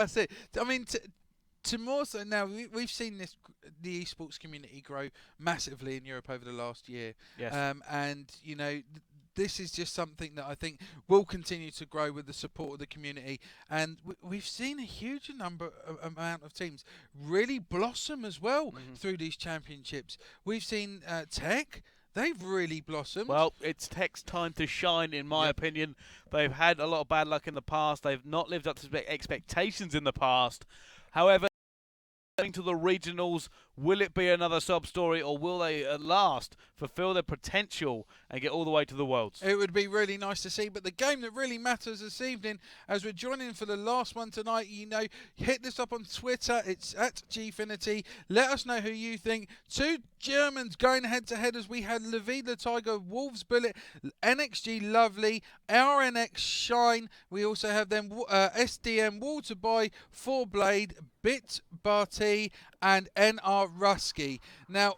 That's it. I mean, to more so now, we've seen the esports community grow massively in Europe over the last year. Yes. And this is just something that I think will continue to grow with the support of the community. And we've seen a huge amount of teams really blossom as well through these championships. We've seen Tech. They've really blossomed. Well, it's Tech's time to shine, in my opinion. They've had a lot of bad luck in the past. They've not lived up to expectations in the past. However, going to the regionals, will it be another sob story, or will they at last fulfill their potential and get all the way to the Worlds? It would be really nice to see, but the game that really matters this evening, as we're joining for the last one tonight, hit this up on Twitter. It's at Gfinity. Let us know who you think. Two Germans going head-to-head, as we had Lavida Tiger, Wolves Bullet, NXG Lovely, RNX Shine. We also have them SDM Waterboy, Four Blade, Bit Barty, and NR Rusky. Now,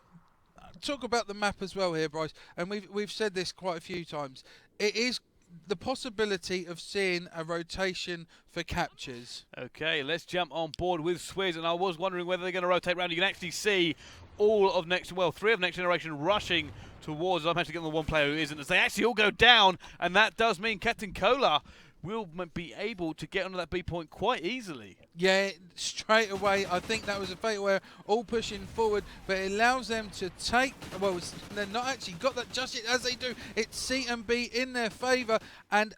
talk about the map as well here, Bryce, and we've said this quite a few times. It is the possibility of seeing a rotation for captures. Okay, let's jump on board with Swizz, and I was wondering whether they're going to rotate around. You can actually see all of three of Next Generation rushing towards. I'm actually getting the one player who isn't, as they actually all go down, and that does mean Captain Cola will be able to get onto that B point quite easily. Yeah, straight away. I think that was a fatal error, all pushing forward, but it allows them to take, well, they're not actually got that just yet, as they do. It's C and B in their favour, and,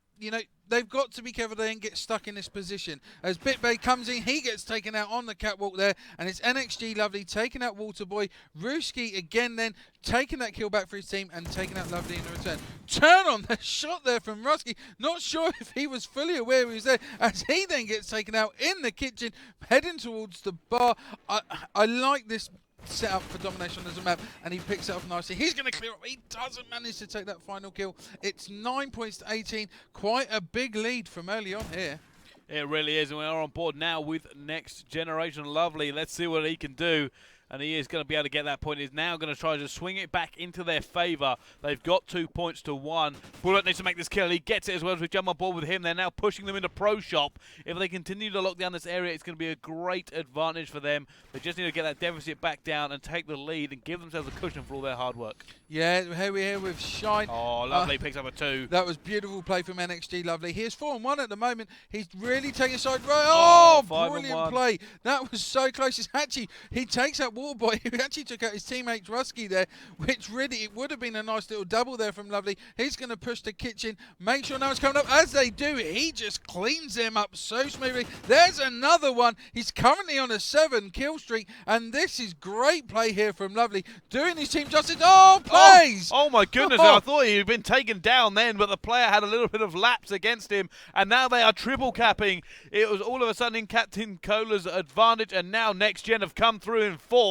they've got to be careful they don't get stuck in this position. As BitBay comes in, he gets taken out on the catwalk there, and it's NXG Lovely taking out Waterboy. Ruski again then taking that kill back for his team and taking out Lovely in return. Turn on the shot there from Rusky. Not sure if he was fully aware he was there, as he then gets taken out in the kitchen, heading towards the bar. I like this set up for Domination as a map, and he picks it up nicely. He's going to clear up. He doesn't manage to take that final kill. It's 9 points to 18. Quite a big lead from early on here. It really is, and we are on board now with Next Generation Lovely. Let's see what he can do. And he is going to be able to get that point. He's now going to try to swing it back into their favour. They've got 2 points to 1. Bullet needs to make this kill. He gets it as well as we jump on board with him. They're now pushing them into Pro Shop. If they continue to lock down this area, it's going to be a great advantage for them. They just need to get that deficit back down and take the lead and give themselves a cushion for all their hard work. Yeah, here we're here with Shine. Oh, Lovely picks up a 2. That was beautiful play from NXG Lovely. He is 4-1 at the moment. He's really taking side. Oh, brilliant play. That was so close. It's actually, he takes out Waterboy, who actually took out his teammate Rusky there, which really, it would have been a nice little double there from Lovely. He's going to push the kitchen, make sure no one's coming up. As they do, he just cleans them up so smoothly. There's another one. He's currently on a 7 kill streak, and this is great play here from Lovely, doing his team justice. Oh, plays! Oh my goodness, I thought he'd been taken down then, but the player had a little bit of lapse against him, and now they are triple capping. It was all of a sudden in Captain Cola's advantage, and now Next Gen have come through in force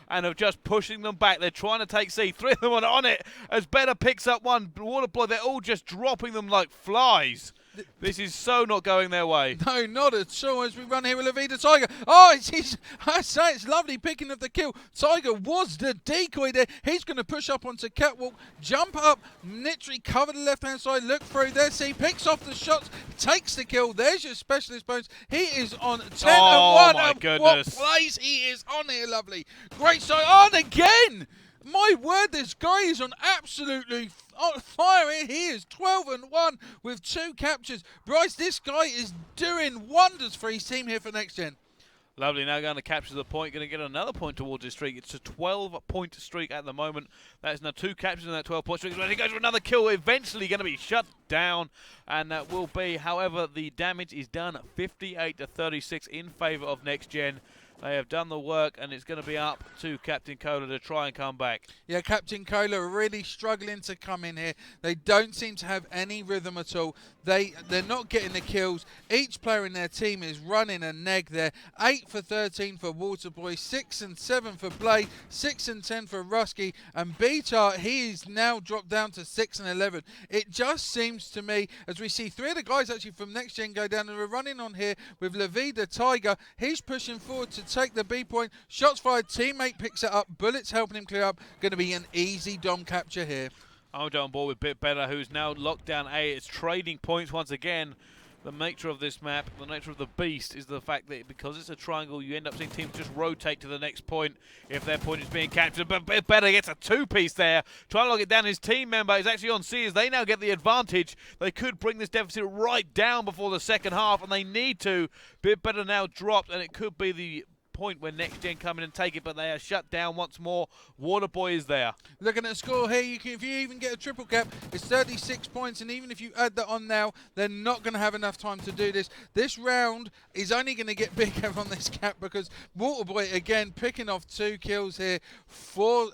and are just pushing them back. They're trying to take C. 3 of them are on it as Better picks up one. Waterboy, they're all just dropping them like flies. This is so not going their way. No, not at all. As we run here with Lavida Tiger. Oh, I say it's Lovely picking up the kill. Tiger was the decoy there. He's going to push up onto Catwalk, jump up, literally cover the left-hand side, look through there. See, picks off the shots, takes the kill. There's your specialist Bones. He is on 10 oh, and 1. My and goodness. What place he is on here, Lovely. Great start on again. My word, this guy is on absolutely fire. He is 12 and 1 with 2 captures. Bryce, this guy is doing wonders for his team here for Next Gen. Lovely, now going to capture the point, going to get another point towards his streak. It's a 12-point streak at the moment. That is now 2 captures in that 12-point streak. He goes for another kill, eventually going to be shut down, and that will be, however, the damage is done 58 to 36 in favour of Next Gen. They have done the work, and it's going to be up to Captain Cola to try and come back. Yeah, Captain Cola are really struggling to come in here. They don't seem to have any rhythm at all. They're not getting the kills. Each player in their team is running a neg there. 8 for 13 for Waterboy, 6 and 7 for Blade, 6 and 10 for Rusky, and Beatar, he is now dropped down to 6 and 11. It just seems to me, as we see 3 of the guys actually from Next Gen go down, and we're running on here with Lavida Tiger. He's pushing forward to take the B point. Shots fired, teammate picks it up, Bullets helping him clear up. Going to be an easy dom capture here. I'm on board with Bit Better, who's now locked down A. It's trading points once again. the nature of this map, the nature of the beast, is the fact that because it's a triangle, you end up seeing teams just rotate to the next point if their point is being captured. But Better gets a two-piece there. Trying to lock it down. His team member is actually on C as they now get the advantage. They could bring this deficit right down before the second half, and they need to. Better now dropped, and it could be the point where NextGen come in and take it, but they are shut down once more. Waterboy is there. Looking at the score here, if you even get a triple cap, it's 36 points, and even if you add that on now, they're not going to have enough time to do this. This round is only going to get bigger on this cap because Waterboy, again, picking off 2 kills here for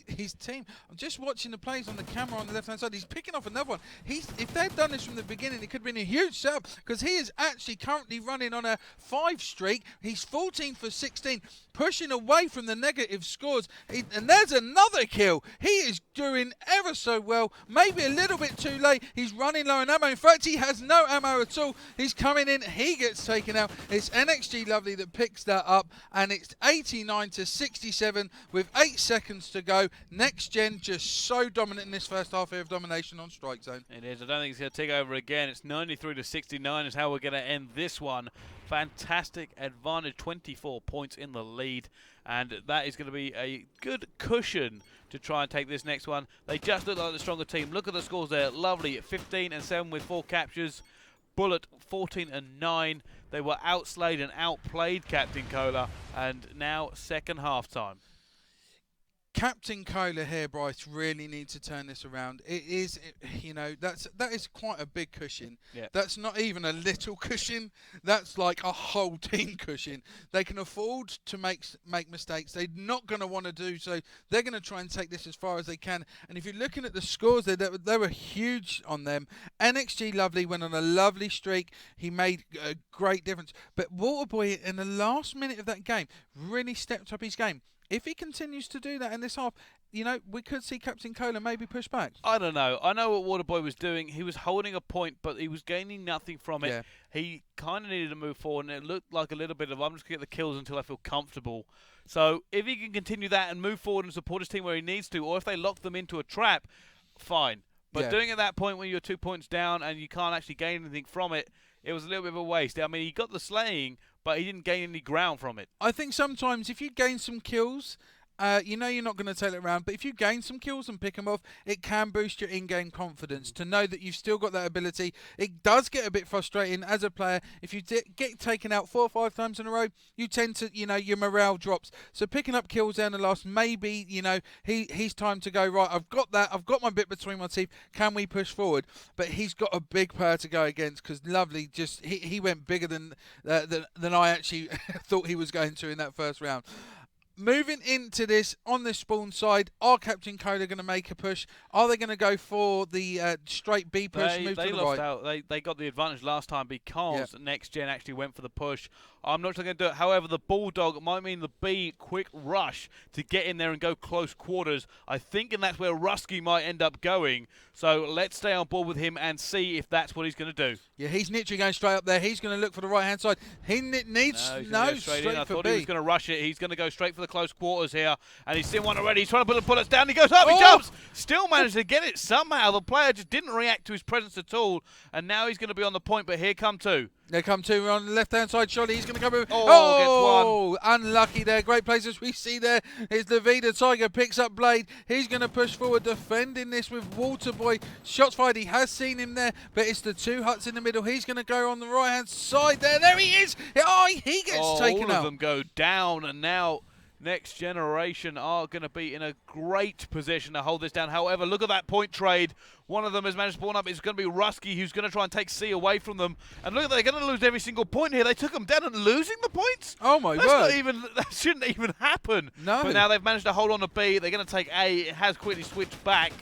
his team. I'm just watching the plays on the camera on the left-hand side. He's picking off another one. If they'd done this from the beginning, it could have been a huge setup because he is actually currently running on a 5 streak. He's 14 for 16, pushing away from the negative scores. And there's another kill. He is doing ever so well. Maybe a little bit too late. He's running low on ammo. In fact, he has no ammo at all. He's coming in. He gets taken out. It's NXG Lovely that picks that up, and it's 89 to 67 with 8 seconds to go. NextGen just so dominant in this first half here of domination on Strikezone. It is. I don't think it's going to take over again. It's 93 to 69 is how we're going to end this one. Fantastic advantage, 24 points in the lead, and that is going to be a good cushion to try and take this next one. They just look like the stronger team. Look at the scores there. Lovely, 15 and 7 with 4 captures. Bullet, 14 and 9. They were outslayed and outplayed Captain Cola, and now second half time. Captain Cola here, Bryce, really needs to turn this around. It is, that is quite a big cushion. Yeah. That's not even a little cushion. That's like a whole team cushion. They can afford to make mistakes. They're not going to want to do so. They're going to try and take this as far as they can. And if you're looking at the scores, they were huge on them. NXG Lovely went on a lovely streak. He made a great difference. But Waterboy, in the last minute of that game, really stepped up his game. If he continues to do that in this half, we could see Captain Cola maybe push back. I don't know. I know what Waterboy was doing. He was holding a point, but he was gaining nothing from it. Yeah. He kind of needed to move forward, and it looked like a little bit of, I'm just going to get the kills until I feel comfortable. So if he can continue that and move forward and support his team where he needs to, or if they lock them into a trap, fine. But doing it at that point when you're 2 points down and you can't actually gain anything from it, it was a little bit of a waste. I mean, he got the slaying, but he didn't gain any ground from it. I think sometimes if you gain some kills, you're not going to take it around, but if you gain some kills and pick them off, it can boost your in-game confidence to know that you've still got that ability. It does get a bit frustrating as a player. If you get taken out 4 or 5 times in a row, you tend to, your morale drops. So picking up kills there in the last, maybe, he's time to go, right, I've got that, I've got my bit between my teeth, can we push forward? But he's got a big player to go against because Lovely just, he went bigger than I actually thought he was going to in that first round. Moving into this, on the spawn side, are Captain Cola going to make a push? Are they going to go for the straight B push, move to the lost right? Out. They got the advantage last time because NextGen actually went for the push. I'm not sure they're going to do it. However, the Bulldog might mean the B quick rush to get in there and go close quarters. I think and that's where Rusky might end up going. So let's stay on board with him and see if that's what he's going to do. Yeah, he's literally going straight up there. He's going to look for the right-hand side. He needs straight I for thought B. he was going to rush it. He's going to go straight for the close quarters here. And he's seen one already. He's trying to put the bullets down. He goes up. He jumps. Still managed to get it somehow. The player just didn't react to his presence at all. And now he's going to be on the point. But here come 2. There come 2 on the left-hand side. Surely he's going to go. Gets one. Unlucky there. Great places we see there. Is Levida Tiger picks up Blade. He's going to push forward, defending this with Waterboy. Shots fired. He has seen him there, but it's the 2 huts in the middle. He's going to go on the right-hand side there. There he is. He gets taken out. All of them go down, and now Next Generation are going to be in a great position to hold this down. However, look at that point trade. One of them has managed to spawn up. It's going to be Rusky who's going to try and take C away from them. And look, they're going to lose every single point here. They took them down and losing the points? Oh, my word. That shouldn't even happen. No. But now they've managed to hold on to B. They're going to take A. It has quickly switched back.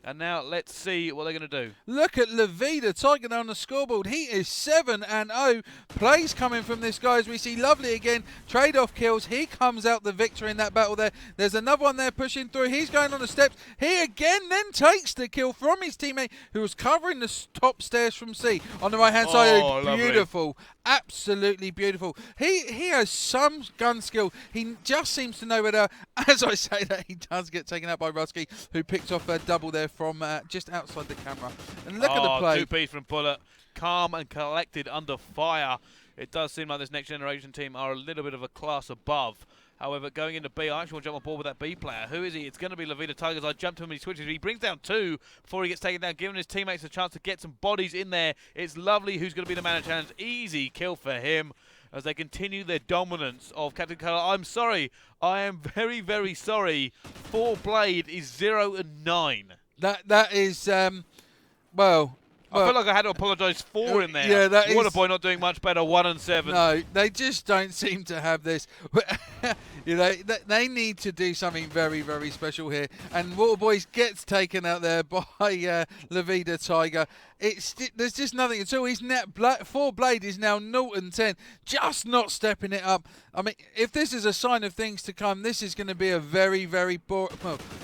And now let's see what they're going to do. Look at Levida Tiger on the scoreboard. He is 7-0. Plays coming from this guy as we see Lovely again. Trade-off kills. He comes out the victor in that battle there. There's another one there pushing through. He's going on the steps. He again then takes the kill from his teammate who was covering the top stairs from C. On the right-hand side, beautiful. Lovely. Absolutely beautiful. He has some gun skill. He just seems to know whether, as I say that, he does get taken out by Rusky, who picked off a double there from just outside the camera. And look at the play. 2-piece from Bullet. calm and collected under fire. It does seem like this Next Generation team are a little bit of a class above. However, going into B, I actually want to jump on board with that B player. Who is he? It's going to be Levita Tigers. I jumped him and he switches. He brings down 2 before he gets taken down, giving his teammates a chance to get some bodies in there. It's Lovely who's going to be the man of challenge. Easy kill for him as they continue their dominance of Captain Color. I'm sorry. I am very, very sorry. 4Blade is 0-9. That is, well... I feel like I had to apologise for him there. Yeah, that is... Waterboy not doing much better, 1-7. No, they just don't seem to have this. You know, they need to do something very, very special here. And Waterboy gets taken out there by Levita Tiger. There's just nothing at all. His net 4Blade is now 0-10, just not stepping it up. I mean, if this is a sign of things to come, this is going to be a very, very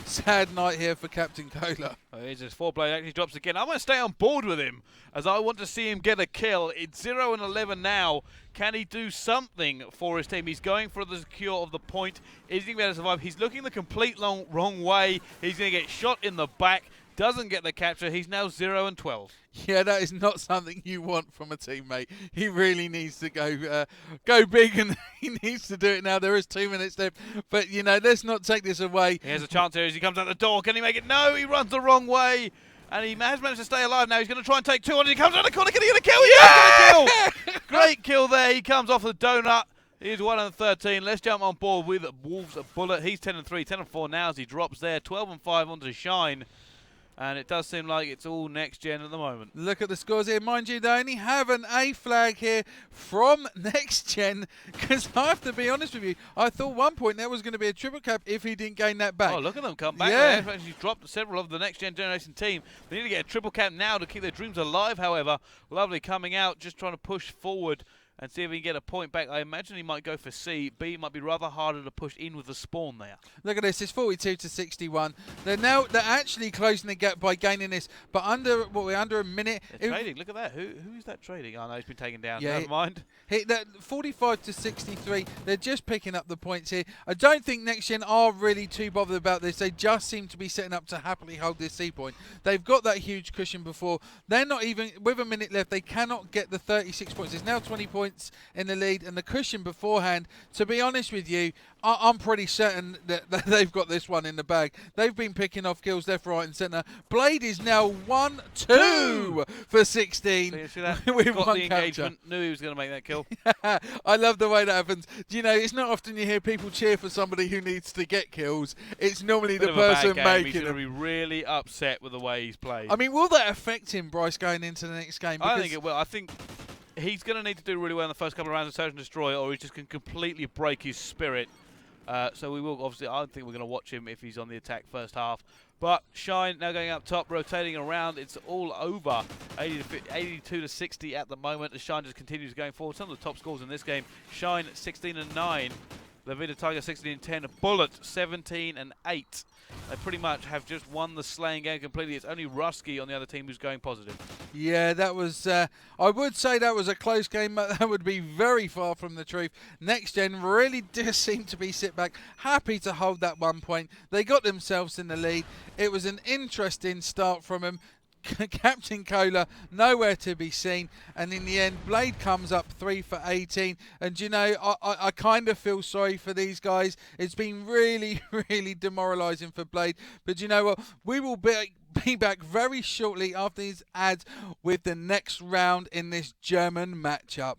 sad night here for Captain Cola. Oh, here's his 4Blade actually drops again. I'm going to stay on board with him as I want to see him get a kill. It's 0-11 now. Can he do something for his team? He's going for the secure of the point. Is he going to be able to survive? He's looking the complete wrong way. He's going to get shot in the back. Doesn't get the capture. He's now 0-12. Yeah, that is not something you want from a teammate. He really needs to go big, and he needs to do it now. There is 2 minutes left, but you know, let's not take this away. He has a chance here as he comes out the door. Can he make it? No, he runs the wrong way. And he has managed to stay alive now. He's going to try and take 2 on it. He comes out the corner. Can he get a kill? Yeah! He's going to kill. Great kill there. He comes off the donut. He's 1-13. Let's jump on board with Wolves Bullet. He's 10-3, 10-4 now as he drops there. 12-5 onto Shine. And it does seem like it's all Next Gen at the moment. Look at the scores here. Mind you, they only have an A flag here from Next Gen. Because I have to be honest with you, I thought one point there was going to be a triple cap if he didn't gain that back. Oh, look at them come back. Yeah. They've actually dropped several of the Next Generation team. They need to get a triple cap now to keep their dreams alive, however. Lovely coming out, just trying to push forward and see if he can get a point back. I imagine he might go for C. B might be rather harder to push in with the spawn there. Look at this. It's 42-61. They're actually closing the gap by gaining this. But we're under a minute. They're trading. Look at that. Who is that trading? Oh no, he's been taken down. Yeah, Never mind. 45-63. They're just picking up the points here. I don't think Next Gen are really too bothered about this. They just seem to be setting up to happily hold this C point. They've got that huge cushion before. They're not even, with a minute left, they cannot get the 36 points. There's now 20 points in the lead, and the cushion beforehand. To be honest with you, I'm pretty certain that they've got this one in the bag. They've been picking off kills left, right and centre. Blade is now 1-2 for 16. So you see that? With got one the capture. engagement. Knew he was going to make that kill. I love the way that happens. Do you know, it's not often you hear people cheer for somebody who needs to get kills. It's normally the person making He's going to them. be really upset with the way he's played. I mean, will that affect him, Bryce, going into the next game? I think it will. I think he's going to need to do really well in the first couple of rounds of Search and Destroy, or he just can completely break his spirit. So we will, obviously, I don't think we're going to watch him if he's on the attack first half. But Shine now going up top, rotating around. It's all over. 82-60 at the moment as Shine just continues going forward. Some of the top scores in this game. Shine 16-9. Levita Tiger 16-10. Bullet 17-8. They pretty much have just won the slaying game completely. It's only Rusky on the other team who's going positive. Yeah, that was, I would say that was a close game, but that would be very far from the truth. Next Gen really does seem to be sit back, happy to hold that 1 point. They got themselves in the lead. It was an interesting start from them. Captain Cola nowhere to be seen, and in the end Blade comes up 3 for 18. And you know, I kind of feel sorry for these guys. It's been really demoralizing for Blade, but you know what, we will be back very shortly after these ads with the next round in this German matchup.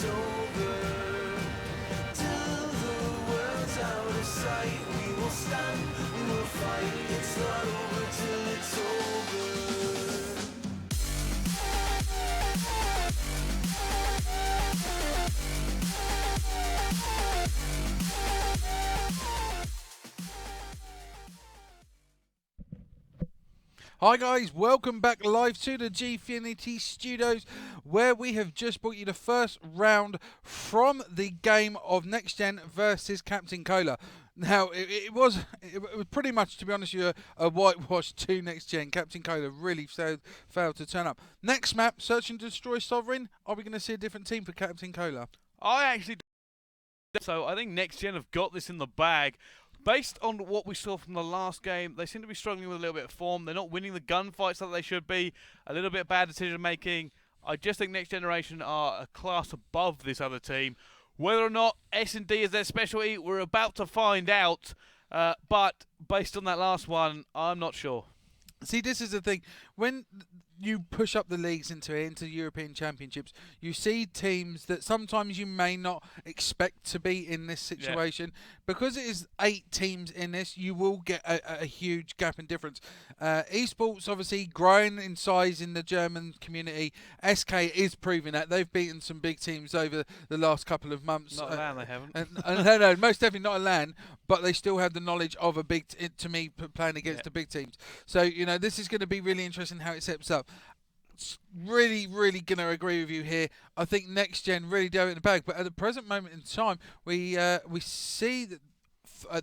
it's over. Till the world's out of sight, we will stand, we will fight. It's not over till it's over. Hi guys, welcome back live to the Gfinity Studios, where we have just brought you the first round from the game of NextGen versus Captain Cola. Now, it was pretty much, to be honest with you, a whitewash to NextGen. Captain Cola really failed to turn up. Next map, Search and Destroy Sovereign. Are we going to see a different team for Captain Cola? I actually so I think NextGen have got this in the bag. Based on what we saw from the last game, they seem to be struggling with a little bit of form. They're not winning the gunfights that they should be. A little bit of bad decision making. I just think Next Generation are a class above this other team. Whether or not S&D is their specialty, we're about to find out. But based on that last one, I'm not sure. See, this is the thing. When you push up the leagues into European Championships, you see teams that sometimes you may not expect to be in this situation. Yeah. Because it is 8 teams in this, you will get a huge gap in difference. Esports obviously growing in size in the German community. SK is proving that. They've beaten some big teams over the last couple of months. Not LAN, they haven't. No, most definitely not a LAN, but they still have the knowledge of a big, playing against the big teams. So, you know, this is going to be really interesting how it sets up. Really going to agree with you here. I think NextGen really do it in the bag, but at the present moment in time, we see that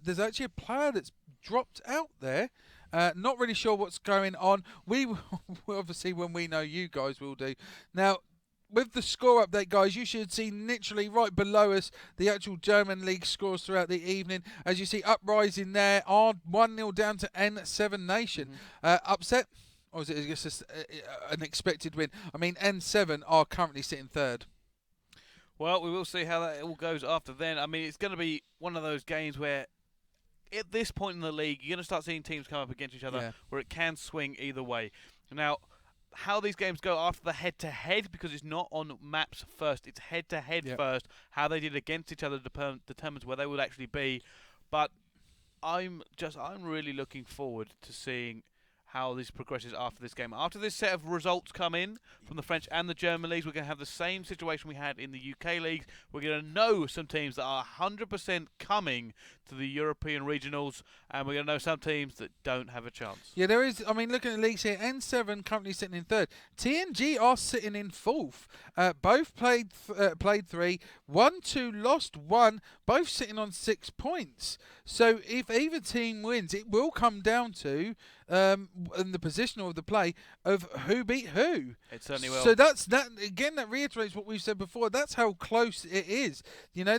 there's actually a player that's dropped out there. Not really sure what's going on. We obviously, when we know, you guys will do. Now, with the score update, guys, you should see literally right below us the actual German league scores throughout the evening. As you see, uprising there are 1-0 down to N7 Nation. Upset? Or is it just an expected win? I mean, N7 are currently sitting third. Well, we will see how that all goes after then. I mean, it's going to be one of those games where, at this point in the league, you're going to start seeing teams come up against each other where it can swing either way. Now, how these games go after the head-to-head, because it's not on maps first, it's head-to-head first. How they did against each other determines where they would actually be. But I'm really looking forward to seeing how this progresses after this game. After this set of results come in from the French and the German leagues, we're going to have the same situation we had in the UK leagues. We're going to know some teams that are 100% coming to the European regionals, and we're going to know some teams that don't have a chance. Yeah, there is. I mean, looking at the leagues here, N7 currently sitting in third. TNG are sitting in fourth. Both played 3, 1-2, lost 1. Both sitting on 6 points. So if either team wins, it will come down to in the positional of the play of who beat who. It certainly will. So that again. That reiterates what we've said before. That's how close it is. You know,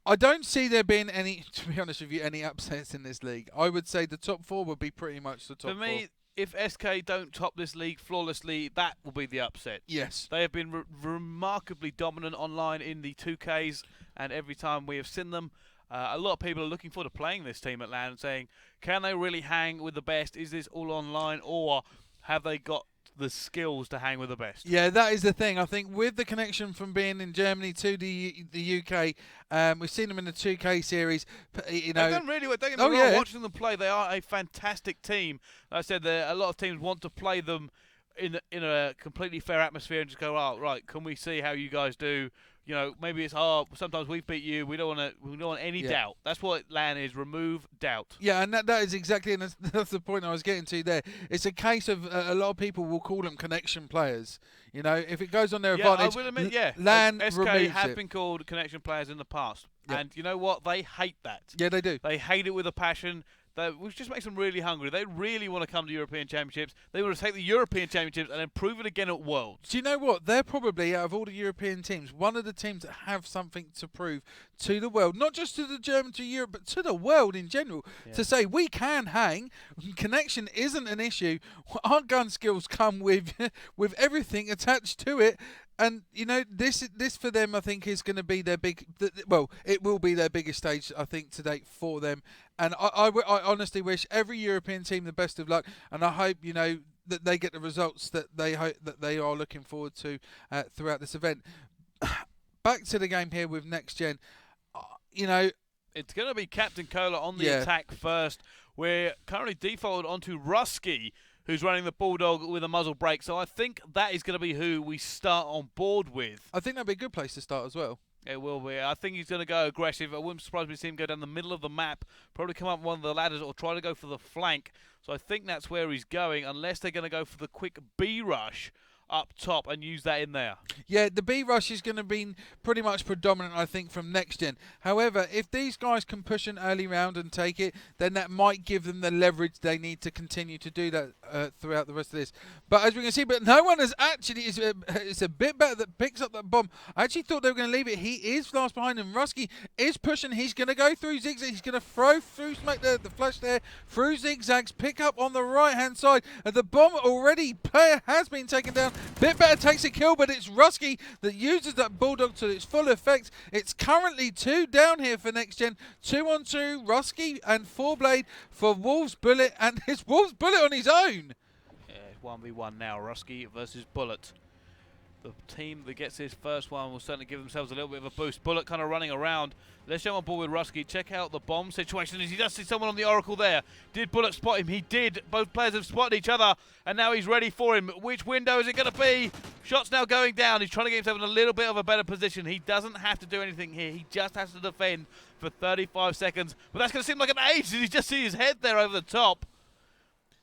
I don't see there being any, to be honest with you, any upsets in this league. I would say the top 4 would be pretty much the top 4. For me, if SK don't top this league flawlessly, that will be the upset. Yes. They have been remarkably dominant online in the 2Ks, and every time we have seen them, a lot of people are looking forward to playing this team at LAN and saying, can they really hang with the best? Is this all online, or have they got the skills to hang with the best? Yeah, that is the thing. I think with the connection from being in Germany to the UK, we've seen them in the 2K series. You know, they've done really well. Don't get me wrong, watching them play, they are a fantastic team. Like I said, a lot of teams want to play them in a completely fair atmosphere and just go, oh, right, can we see how you guys do? You know, maybe it's sometimes we beat you. We don't want any doubt. That's what LAN is. Remove doubt. Yeah, and that is exactly, and that's the point I was getting to there. It's a case of a lot of people will call them connection players. You know, if it goes on their advantage, I will admit, LAN SK have been called connection players in the past, and you know what? They hate that. Yeah, they do. They hate it with a passion. Which just makes them really hungry. They really want to come to European Championships. They want to take the European Championships and then prove it again at Worlds. Do you know what? They're probably, out of all the European teams, one of the teams that have something to prove to the world. Not just to the German, to Europe, but to the world in general. Yeah. To say, we can hang. Connection isn't an issue. Our gun skills come with everything attached to it. And, you know, this for them, I think, is going to be their it will be their biggest stage, I think, to date for them. And I honestly wish every European team the best of luck. And I hope, you know, that they get the results that they hope that they are looking forward to throughout this event. back to the game here with NextGen. You know, it's going to be Captain Cola on the attack first. We're currently defaulted onto Rusky, who's running the Bulldog with a muzzle brake. So I think that is going to be who we start on board with. I think that'd be a good place to start as well. It will be. I think he's going to go aggressive. I wouldn't surprise me to see him go down the middle of the map, probably come up one of the ladders or try to go for the flank. So I think that's where he's going, unless they're going to go for the quick B rush up top and use that in there. Yeah, the B rush is going to be pretty much predominant, I think, from NextGen. However, if these guys can push an early round and take it, then that might give them the leverage they need to continue to do that throughout the rest of this. But as we can see, but no one has actually, it's a bit better that picks up that bomb. I actually thought they were going to leave it. He is last behind, and Rusky is pushing. He's going to go through zigzags. He's going to throw through smack the flash there, through zigzags, pick up on the right-hand side. And the bomb already, player has been taken down. Bit better takes a kill, but it's Rusky that uses that Bulldog to its full effect. It's currently 2 down here for NextGen. 2 on 2, Rusky and 4Blade for Wolves Bullet, and it's Wolves Bullet on his own. Yeah, it's 1v1 now, Rusky versus Bullet. The team that gets this first one will certainly give themselves a little bit of a boost. Bullet kind of running around. Let's jump on board with Rusky. Check out the bomb situation as he does see someone on the Oracle there. Did Bullet spot him? He did. Both players have spotted each other, and now he's ready for him. Which window is it going to be? Shot's now going down. He's trying to get himself in a little bit of a better position. He doesn't have to do anything here. He just has to defend for 35 seconds. But that's going to seem like an age. Did you just see his head there over the top?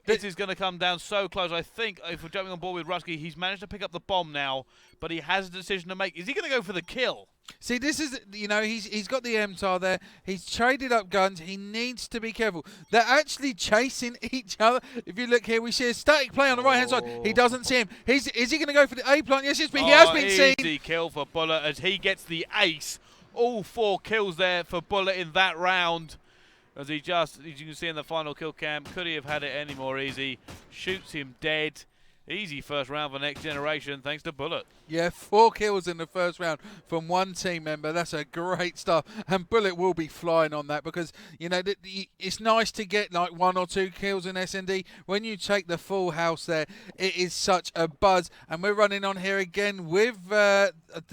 This is going to come down so close. I think if we're jumping on board with Rusky, he's managed to pick up the bomb now, but he has a decision to make. Is he going to go for the kill? See, this is, you know, he's got the MTAR there. He's traded up guns. He needs to be careful. They're actually chasing each other. If you look here, we see a static play on the right-hand side. He doesn't see him. Is he going to go for the A plant? Yes, but he has been seen. Easy kill for Bullet as he gets the ace. All 4 kills there for Bullet in that round. As he just, as you can see in the final kill cam, could he have had it any more easy? Shoots him dead. Easy first round for Next Generation, thanks to Bullet. Yeah, 4 kills in the first round from one team member. That's a great stuff. And Bullet will be flying on that because, you know, it's nice to get like 1 or 2 kills in S&D. When you take the full house there, it is such a buzz. And we're running on here again with the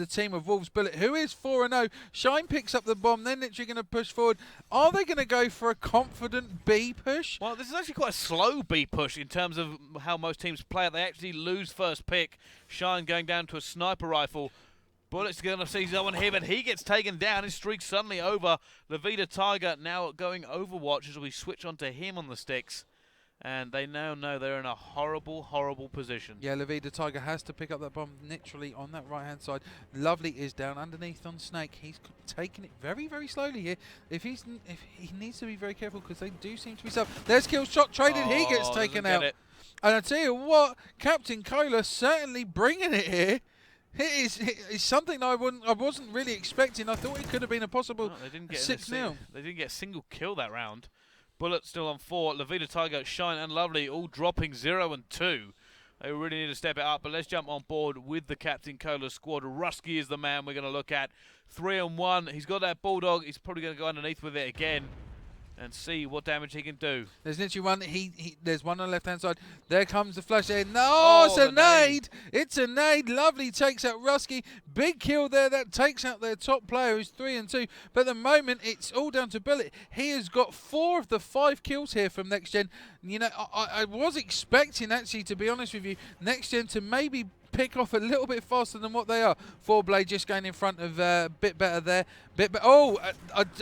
team of Wolves Bullet, who is 4-0. Shine picks up the bomb. They're literally going to push forward. Are they going to go for a confident B push? Well, this is actually quite a slow B push in terms of how most teams play it. They actually lose first pick. Shine going down to a sniper rifle. Bullet's going to see someone here, but he gets taken down. His streak's suddenly over. Levita Tiger now going Overwatch as we switch onto him on the sticks. And they now know they're in a horrible, horrible position. Yeah, Levita Tiger has to pick up that bomb literally on that right-hand side. Lovely is down underneath on Snake. He's taking it very, very slowly here. If he needs to be very careful because they do seem to be sub. There's kill shot traded. He gets taken out. And I tell you what, Captain Cola certainly bringing it here. It's something I wasn't really expecting. I thought it could have been a possible 6-0. They didn't get a single kill that round. Bullet still on 4. Levita Tiger, Shine and Lovely all dropping 0 and 2. They really need to step it up, but let's jump on board with the Captain Cola squad. Rusky is the man we're going to look at. 3 and 1. He's got that Bulldog. He's probably going to go underneath with it again and see what damage he can do. There's literally one. There's one on the left-hand side. There comes the flash there. No, it's a nade. It's a nade. Lovely takes out Rusky. Big kill there. That takes out their top player who's 3 and 2. But at the moment, it's all down to Bullet. He has got 4 of the 5 kills here from NextGen. You know, I was expecting, actually, to be honest with you, NextGen to maybe pick off a little bit faster than what they are. 4Blade just going in front of Bit Better there.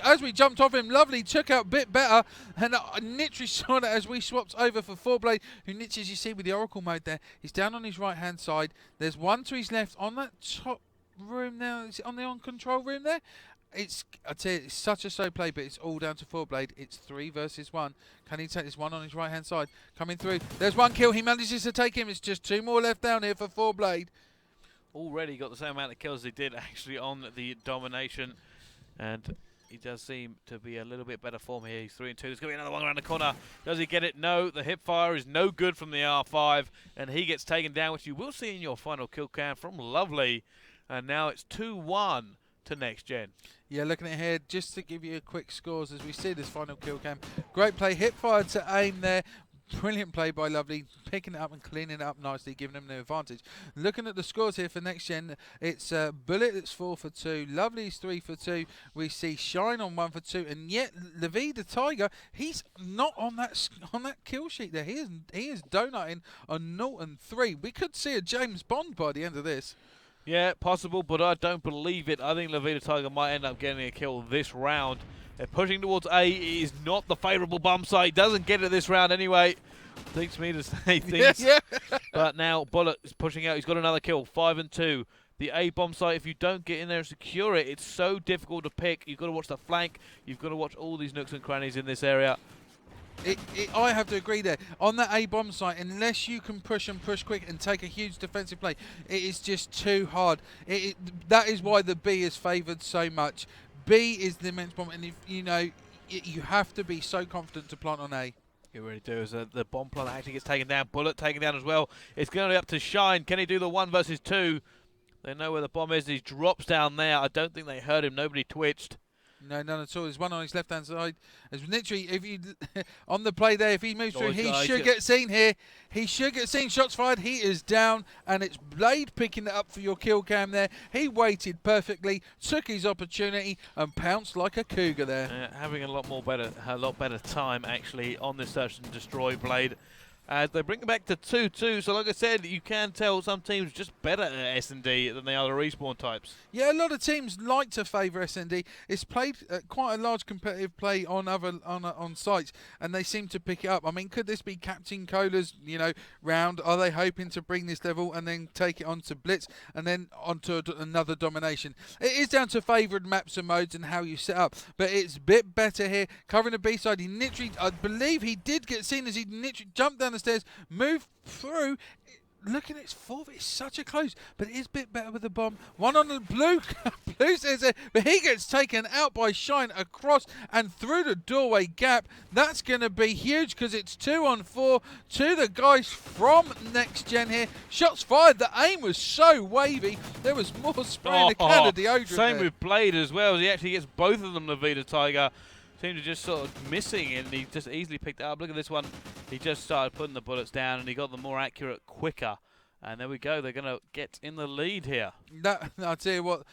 As we jumped off him, Lovely took out Bit Better, and I literally saw that as we swapped over for 4Blade, who literally, as you see with the Oracle mode there, he's down on his right hand side. There's 1 to his left on that top room now. Is it on the on control room there? I tell you, it's such a slow play, but it's all down to 4Blade. It's 3 versus 1. Can he take this one on his right-hand side? Coming through. There's 1 kill. He manages to take him. It's just 2 more left down here for 4Blade. Already got the same amount of kills he did actually on the Domination. And he does seem to be a little bit better form here. He's 3 and 2. There's going to be another one around the corner. Does he get it? No. The hip fire is no good from the R5. And he gets taken down, which you will see in your final kill cam from Lovely. And now it's 2-1. To NextGen. Yeah, looking at here, just to give you a quick scores as we see this final kill cam. Great play, hip fire to aim there. Brilliant play by Lovely, picking it up and cleaning it up nicely, giving them the advantage. Looking at the scores here for NextGen, it's Bullet that's 4 for 2, Lovely's 3 for 2. We see Shine on 1 for 2, and yet Levi the Tiger, he's not on that kill sheet there. He is donutting on 0 and 3. We could see a James Bond by the end of this. Yeah, possible, but I don't believe it. I think Levi the Tiger might end up getting a kill this round. They're pushing towards A. It is not the favourable bomb site. Doesn't get it this round anyway. Takes me to say things. Yeah. But now Bullet is pushing out. He's got another kill. 5 and 2. The A bomb site, if you don't get in there and secure it, it's so difficult to pick. You've got to watch the flank. You've got to watch all these nooks and crannies in this area. I have to agree there. On that A bomb site, unless you can push and push quick and take a huge defensive play, it is just too hard. That is why the B is favoured so much. B is the immense bomb, and if you have to be so confident to plant on A. You really do. As the bomb plant actually gets taken down, Bullet taken down as well. It's going to be up to Shine. Can he do the 1 versus 2? They know where the bomb is. He drops down there. I don't think they heard him. Nobody twitched. No, none at all. There's one on his left-hand side. As literally, if you on the play there, if he moves through, he should get seen here. He should get seen. Shots fired. He is down, and it's Blade picking it up for your kill cam there. He waited perfectly, took his opportunity, and pounced like a cougar there. Having a lot better time actually on this search and destroy Blade. As they bring it back to 2-2, so like I said, you can tell some teams just better at S&D than they are the respawn types. Yeah, a lot of teams like to favour S&D. It's played quite a large competitive play on on sites, and they seem to pick it up. I mean, could this be Captain Cola's round? Are they hoping to bring this level and then take it on to Blitz and then onto another Domination? It is down to favoured maps and modes and how you set up, but it's a bit better here. Covering the B side, he literally, I believe he did get seen as he literally jumped down the stairs, moved through. Look at its fourth, it's such a close, but it is a bit better with the bomb. One on the blue stairs there, but he gets taken out by Shine across and through the doorway gap. That's going to be huge because it's 2 on 4 to the guys from NextGen here. Shots fired, the aim was so wavy, there was more spray in the can of deodorant. Same there. with Blade as well, as he actually gets both of them, Levi the Tiger. Seemed to just sort of missing, and he just easily picked it up. Look at this one. He just started putting the bullets down, and he got them more accurate quicker. And there we go. They're going to get in the lead here. I'll tell you what,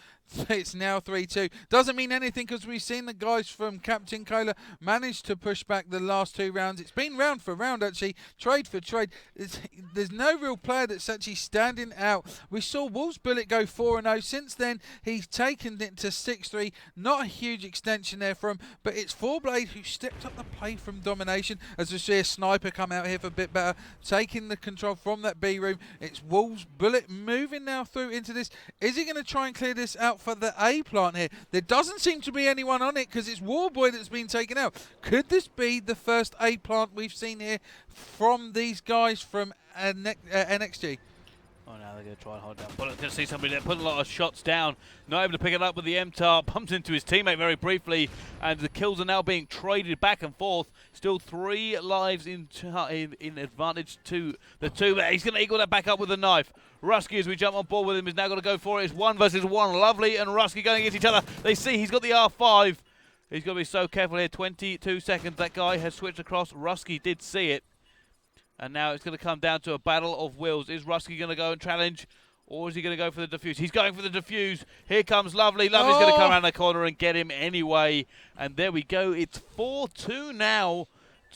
it's now 3-2. Doesn't mean anything because we've seen the guys from Captain Cola manage to push back the last 2 rounds. It's been round for round, actually, trade for trade. There's no real player that's actually standing out. We saw Wolves Bullet go 4-0. Since then, he's taken it to 6-3. Not a huge extension there for him, but it's 4Blade who stepped up the play from Domination. As we see a sniper come out here for a bit better, taking the control from that B room. It's Wolves Bullet moving now through into this. Is he going to try and clear this out for the A plant here? There doesn't seem to be anyone on it because it's Warboy that's been taken out. Could this be the first A plant we've seen here from these guys from NXG? Oh, now they're going to try and hold down. Bullet going to see somebody there, put a lot of shots down. Not able to pick it up with the MTAR. Bumped into his teammate very briefly, and the kills are now being traded back and forth. Still 3 lives in advantage to the 2, but he's going to equal that back up with a knife. Rusky, as we jump on board with him, is now going to go for it. It's 1 versus 1. Lovely and Rusky going against each other. They see he's got the R5. He's got to be so careful here. 22 seconds. That guy has switched across. Rusky did see it. And now it's going to come down to a battle of wills. Is Rusky going to go and challenge, or is he going to go for the defuse? He's going for the defuse. Here comes Lovely. Lovely's going to come around the corner and get him anyway. And there we go. It's 4-2 now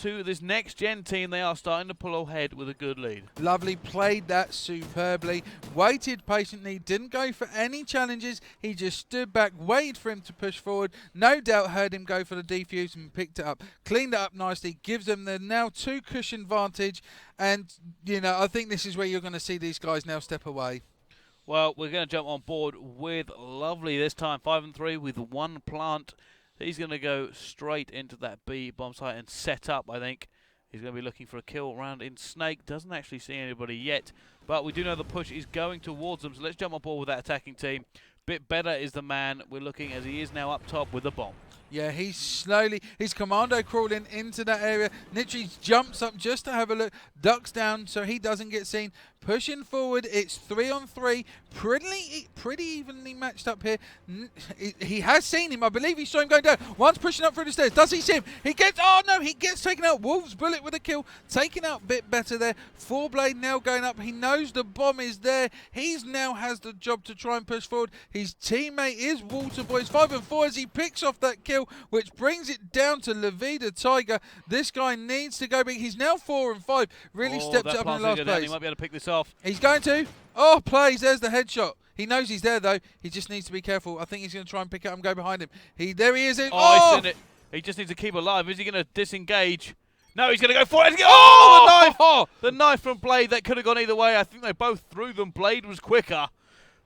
to this NextGen team. They are starting to pull ahead with a good lead. Lovely played that superbly, waited patiently, didn't go for any challenges. He just stood back, waited for him to push forward. No doubt heard him go for the defuse and picked it up, cleaned it up nicely, gives them the now 2 cushion advantage. And I think this is where you're going to see these guys now step away. Well, we're going to jump on board with Lovely this time, 5 and 3 with 1 plant. He's going to go straight into that B bomb site and set up, I think. He's going to be looking for a kill round in Snake. Doesn't actually see anybody yet, but we do know the push is going towards them, so let's jump on board with that attacking team. Bit better is the man we're looking, as he is now up top with the bomb. Yeah, he's commando crawling into that area. Literally jumps up just to have a look, ducks down so he doesn't get seen, pushing forward. It's 3-on-3, pretty evenly matched up here. He has seen him. I believe he saw him going down. One's pushing up through the stairs. Does he see him? He gets, oh no, he gets taken out. Wolves bullet with a kill, taken out a bit better there. 4Blade now going up. He knows the bomb is there. He's now has the job to try and push forward. His teammate is Waterboy. It's 5-4 as he picks off that kill, which brings it down to Lavida Tiger. This guy needs to go big. He's now 4-5. Really stepped up in the last place. He might be able to pick this off. He's going to. Oh, plays. There's the headshot. He knows he's there, though. He just needs to be careful. I think he's going to try and pick it up and go behind him. There he is. Oh, he's in it. He just needs to keep alive. Is he going to disengage? No, he's going to go for it. Oh, the knife! Oh! The knife from Blade. That could have gone either way. I think they both threw them. Blade was quicker,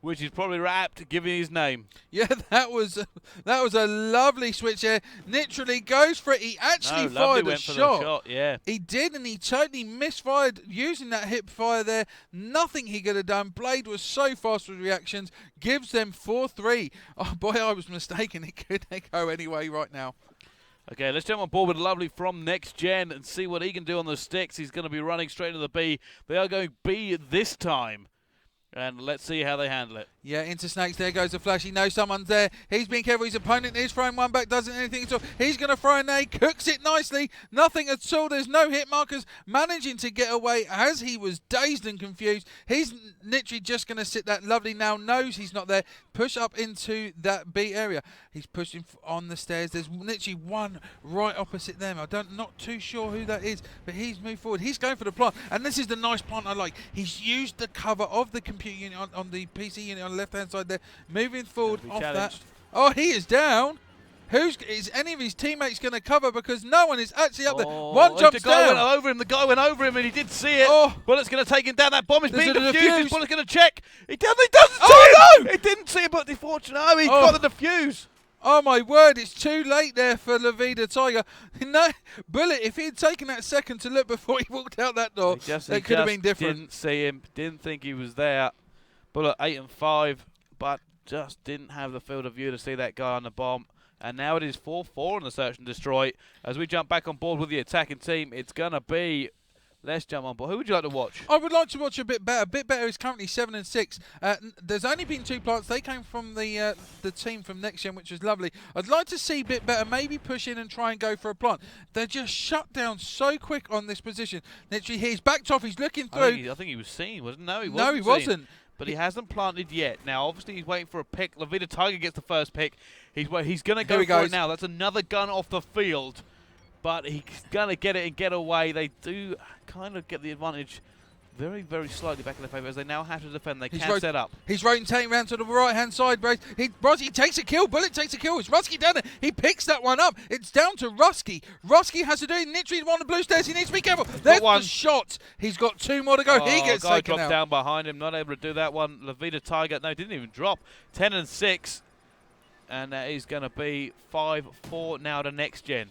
which is probably apt giving his name. Yeah, that was a lovely switch there. Literally goes for it. He actually fired a shot. Yeah. He did, and he totally misfired using that hip fire there. Nothing he could have done. Blade was so fast with reactions. Gives them 4-3. Oh boy, I was mistaken. It could go anyway right now. Okay, let's jump on board with Lovely from NextGen and see what he can do on the sticks. He's going to be running straight to the B. They are going B this time. And let's see how they handle it. Yeah, into Snakes. There goes the flash. He knows someone's there. He's being careful. His opponent is throwing one back. Doesn't anything at all. He's going to throw an A. Cooks it nicely. Nothing at all. There's no hit markers. Managing to get away as he was dazed and confused. He's literally just going to sit that. Lovely now knows he's not there. Push up into that B area. He's pushing on the stairs. There's literally one right opposite them. Not too sure who that is, but he's moved forward. He's going for the plant. And this is the nice plant I like. He's used the cover of the computer unit on the PC unit on the left-hand side there, moving forward off that. Oh, he is down. Is any of his teammates going to cover? Because no one is actually up there. One jumps down. The guy went over him, and he did see it. Oh. Bullet's going to take him down. That bomb is being defused. Defuse. Bullet's going to check. He doesn't see it. He didn't see it, but unfortunately, he got the defuse. Oh my word, it's too late there for Lavida Tiger. No, Bullet, if he had taken that second to look before he walked out that door, it could have been different. Didn't see him, didn't think he was there. Bullet 8-5, but just didn't have the field of view to see that guy on the bomb. And now it is 4-4 on the search and destroy. As we jump back on board with the attacking team, it's going to be... Let's jump on board. Who would you like to watch? I would like to watch a bit better. A bit better is currently 7-6. There's only been 2 plants. They came from the team from NextGen, which was lovely. I'd like to see bit better. Maybe push in and try and go for a plant. They're just shut down so quick on this position. Literally, he's backed off. He's looking through. I think he was seen, wasn't he? No, he wasn't. No, he wasn't. But he hasn't planted yet. Now, obviously, he's waiting for a pick. Lavida Tiger gets the first pick. He's going to go for it now. That's another gun off the field. But he's going to get it and get away. They do kind of get the advantage very, very slightly back in their favour as they now have to defend. They can't set up. He's rotating around to the right-hand side, Brace. He takes a kill. Bullet takes a kill. It's Rusky down there. He picks that one up. It's down to Rusky. Rusky has to do it. Literally on the blue stairs. He needs to be careful. There's the shot. He's got 2 more to go. He gets taken dropped down behind him. Not able to do that one. Lavida Tiger, no, didn't even drop. 10-6. And that is going to be 5-4 now to NextGen.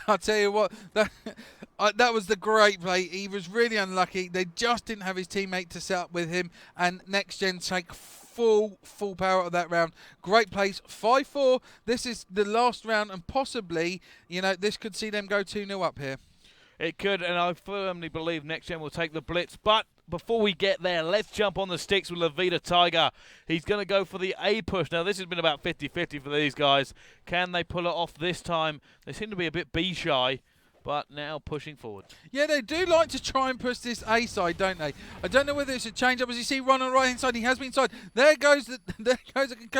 I'll tell you what, that was the great play. He was really unlucky. They just didn't have his teammate to set up with him. And NextGen take full power of that round. Great place, 5-4. This is the last round, and possibly, this could see them go 2-0 up here. It could, and I firmly believe NextGen will take the Blitz. But before we get there, let's jump on the sticks with Lavida Tiger. He's going to go for the A push. Now, this has been about 50-50 for these guys. Can they pull it off this time? They seem to be a bit B shy, but now pushing forward. Yeah, they do like to try and push this A side, don't they? I don't know whether it's a change up. As you see, run on the right-hand side. He has been side. There goes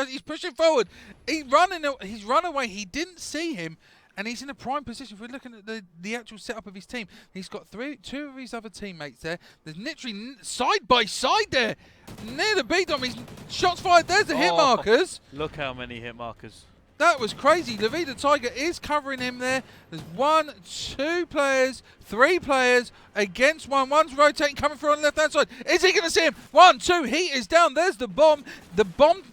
he's pushing forward. He's run away. He didn't see him. And he's in a prime position. If we're looking at the actual setup of his team, he's got 2 of his other teammates there. There's literally side by side there. Near the B dom, he's shots fired. There's the hit markers. Look how many hit markers. That was crazy. Lavida Tiger is covering him there. There's 1, 2 players, 3 players against one. One's rotating, coming through on the left-hand side. Is he going to see him? 1, 2. He is down. There's the bomb. The bomb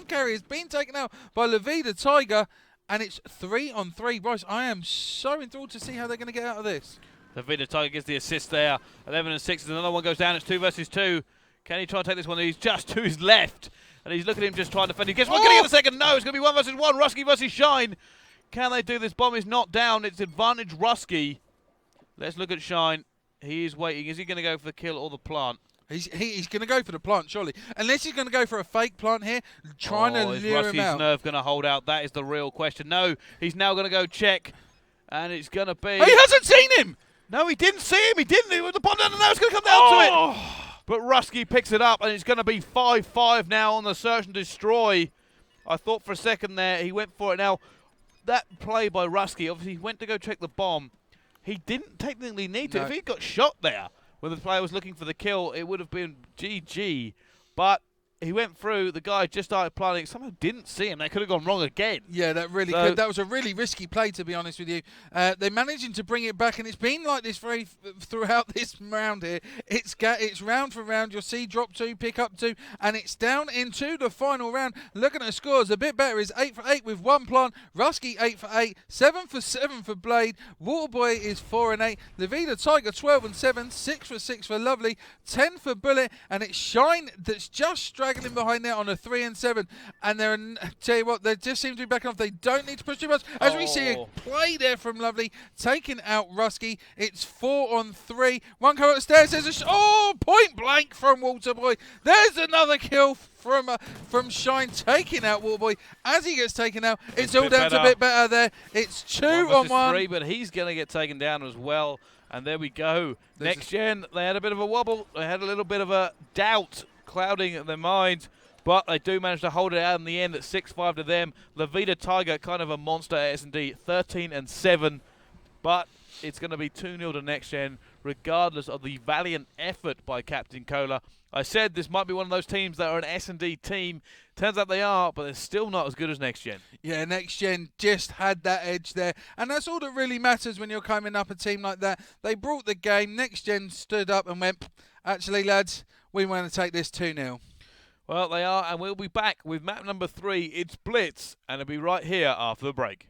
carrier has been taken out by Lavida Tiger. And it's 3-on-3. Bryce, I am so enthralled to see how they're going to get out of this. Lavida Tiger gets the assist there. 11-6. And another one goes down. It's 2 versus 2. Can he try and take this one? He's just to his left. And he's looking at him just trying to defend. He gets one. Can he get the second? No, it's going to be 1 versus 1. Rusky versus Shine. Can they do this? Bomb is not down. It's advantage Rusky. Let's look at Shine. He is waiting. Is he going to go for the kill or the plant? He's going to go for the plant, surely. Unless he's going to go for a fake plant here, trying to is lure him Rusty's out. nerve going to hold out? That is the real question. No, he's now going to go check, and it's going to be... Oh, he hasn't seen him! No, he didn't see him. He didn't. He was the bomb down, and now it's going to come down to it. But Rusky picks it up, and it's going to be 5-5 now on the search and destroy. I thought for a second there he went for it. Now, that play by Rusky, obviously he went to go check the bomb. He didn't technically need to. No. If he got shot there when the player was looking for the kill, it would have been GG. But he went through. The guy just started planting. Somehow didn't see him. That could have gone wrong again. Yeah, that really could. That was a really risky play, to be honest with you. They're managing to bring it back, and it's been like this throughout this round here. It's round for round. You'll see drop 2, pick up 2, and it's down into the final round. Looking at the scores, a bit better is 8 for 8 with 1 plant. Rusky 8 for 8, 7 for 7 for Blade. Waterboy is 4 and 8. Levita Tiger 12 and 7, 6 for 6 for Lovely, 10 for Bullet, and it's Shine that's just straggling behind there on a 3 and 7. And they're, tell you what, they just seem to be backing off. They don't need to push too much. As we see a play there from Lovely, taking out Rusky. It's 4 on 3. One come up the stairs. There's a point blank from Waterboy. There's another kill from Shine, taking out Waterboy. As he gets taken out, it's all down to a bit better there. It's 2 on 1. 3, but he's going to get taken down as well. And there we go. NextGen, they had a bit of a wobble. They had a little bit of a doubt clouding their minds, but they do manage to hold it out in the end at 6-5 to them. Levita Tiger, kind of a monster at S&D, 13 and 7, but it's going to be 2-0 to NextGen, regardless of the valiant effort by Captain Cola. I said this might be one of those teams that are an S&D team. Turns out they are, but they're still not as good as NextGen. Yeah, NextGen just had that edge there, and that's all that really matters when you're coming up a team like that. They brought the game. NextGen stood up and went, actually, lads, we want to take this 2-0. Well, they are, and we'll be back with map number 3. It's Blitz, and it'll be right here after the break.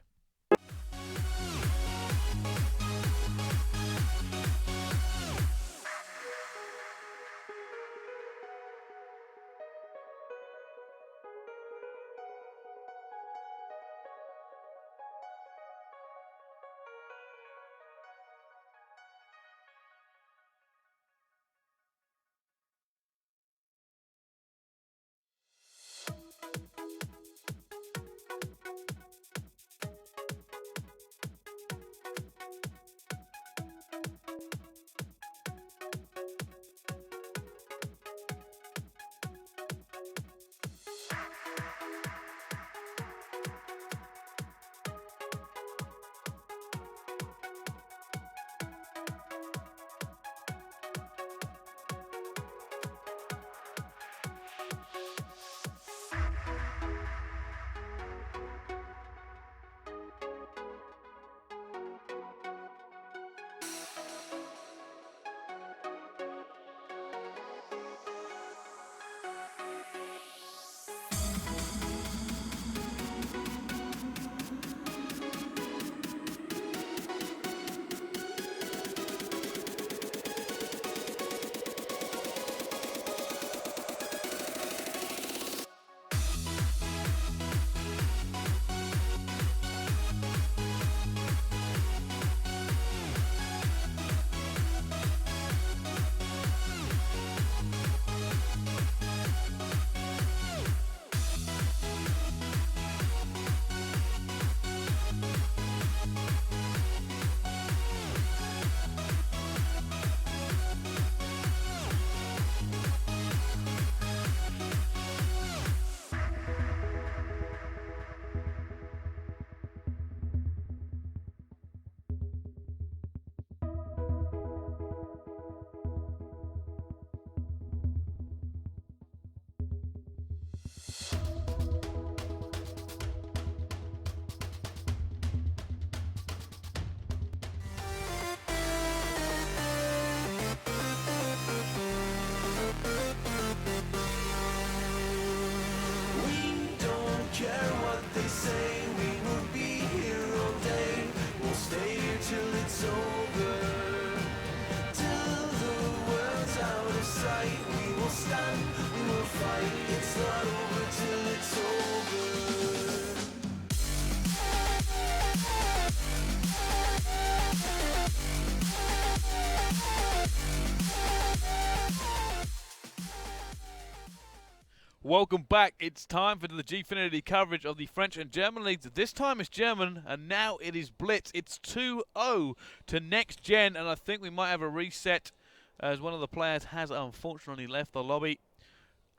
Welcome back. It's time for the Gfinity coverage of the French and German leagues. This time it's German, and now it is Blitz. It's 2-0 to NextGen, and I think we might have a reset as one of the players has unfortunately left the lobby.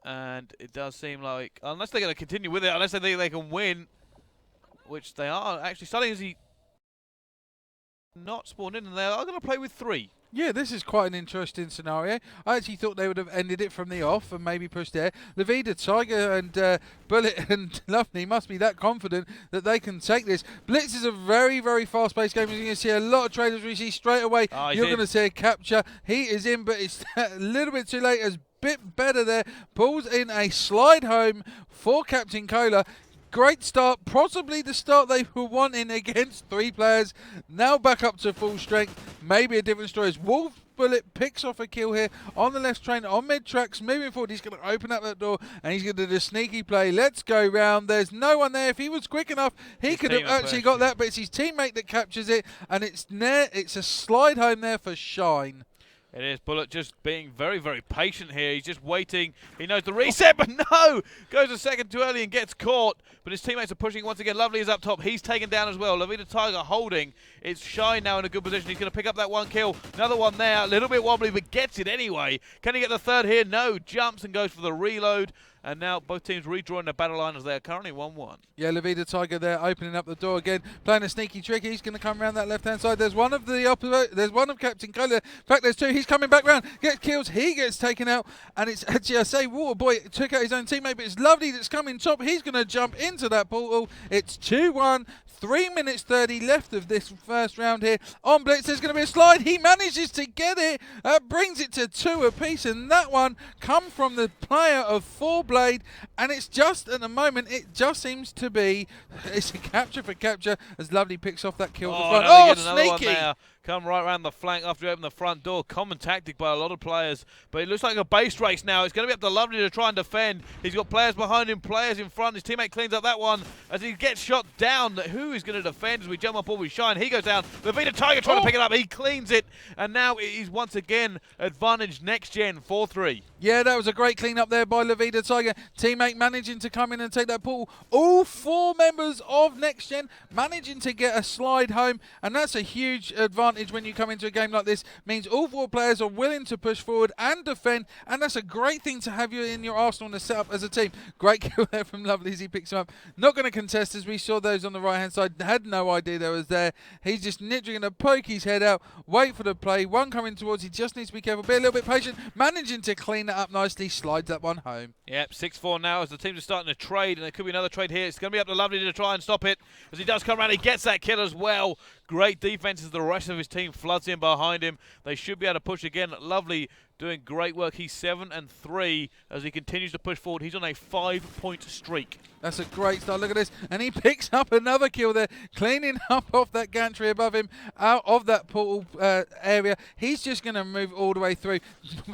And it does seem like, unless they're going to continue with it, unless they think they can win, which they are actually starting, as he not spawned in, and they are going to play with 3. Yeah, this is quite an interesting scenario. I actually thought they would have ended it from the off and maybe pushed there. Levida, Tiger and Bullet and Lovely must be that confident that they can take this. Blitz is a very, very fast-paced game. You're going to see a lot of traders we see straight away. You're going to see a capture. He is in, but it's a little bit too late. As bit better there. Pulls in a slide home for Captain Cola. Great start, possibly the start they were wanting against 3 players. Now back up to full strength. Maybe a different story as Wolf Bullet picks off a kill here on the left train, on mid tracks, moving forward. He's going to open up that door and he's going to do the sneaky play. Let's go round. There's no one there. If he was quick enough, he could have actually got that, but it's his teammate that captures it, and it's a slide home there for Shine. It is. Bullet just being very, very patient here. He's just waiting. He knows the reset, but no! Goes a second too early and gets caught. But his teammates are pushing once again. Lovely is up top. He's taken down as well. Lavita Tiger holding. It's Shine now in a good position. He's going to pick up that 1 kill. Another one there. A little bit wobbly, but gets it anyway. Can he get the 3rd here? No. Jumps and goes for the reload. And now both teams redrawing their battle line as they are currently 1-1. Yeah, Levida Tiger there opening up the door again, playing a sneaky trick. He's going to come around that left-hand side. There's one of the opposite. There's one of Captain Cola. In fact, there's 2. He's coming back round, gets kills. He gets taken out, and it's actually, I say, Waterboy took out his own teammate, but it's Lovely that's coming top. He's going to jump into that portal. It's 2-1. 3 minutes 30 left of this first round here. On Blitz, there's going to be a slide. He manages to get it. Brings it to 2 apiece, and that one come from the player of 4Blade. And it's just, at the moment, it just seems to be, it's a capture for capture as Lovely picks off that kill at the front. Oh, sneaky! Come right around the flank after you open the front door. Common tactic by a lot of players. But it looks like a base race now. It's going to be up to Lovely to try and defend. He's got players behind him, players in front. His teammate cleans up that one as he gets shot down. Who is going to defend as we jump up all we Shine? He goes down. Levita Tiger trying to pick it up. He cleans it. And now it is once again advantage NextGen 4-3. Yeah, that was a great clean up there by Levita Tiger. Teammate managing to come in and take that portal. All 4 members of NextGen managing to get a slide home. And that's a huge advantage when you come into a game like this. Means all 4 players are willing to push forward and defend. And that's a great thing to have you in your arsenal and set up as a team. Great kill there from Lovely as he picks him up. Not going to contest as we saw those on the right hand side. Had no idea they was there. He's just literally going to poke his head out. Wait for the play. One coming towards. He just needs to be careful. Be a little bit patient. Managing to clean that up nicely. Slides that one home. Yep, 6-4 now as the teams are starting to trade, and there could be another trade here. It's going to be up to Lovely to try and stop it. As he does come around, he gets that kill as well. Great defense as the rest of his team floods in behind him. They should be able to push again. Lovely doing great work. He's 7-3 as he continues to push forward. He's on a 5-point streak. That's a great start. Look at this. And he picks up another kill there, cleaning up off that gantry above him, out of that portal area. He's just going to move all the way through.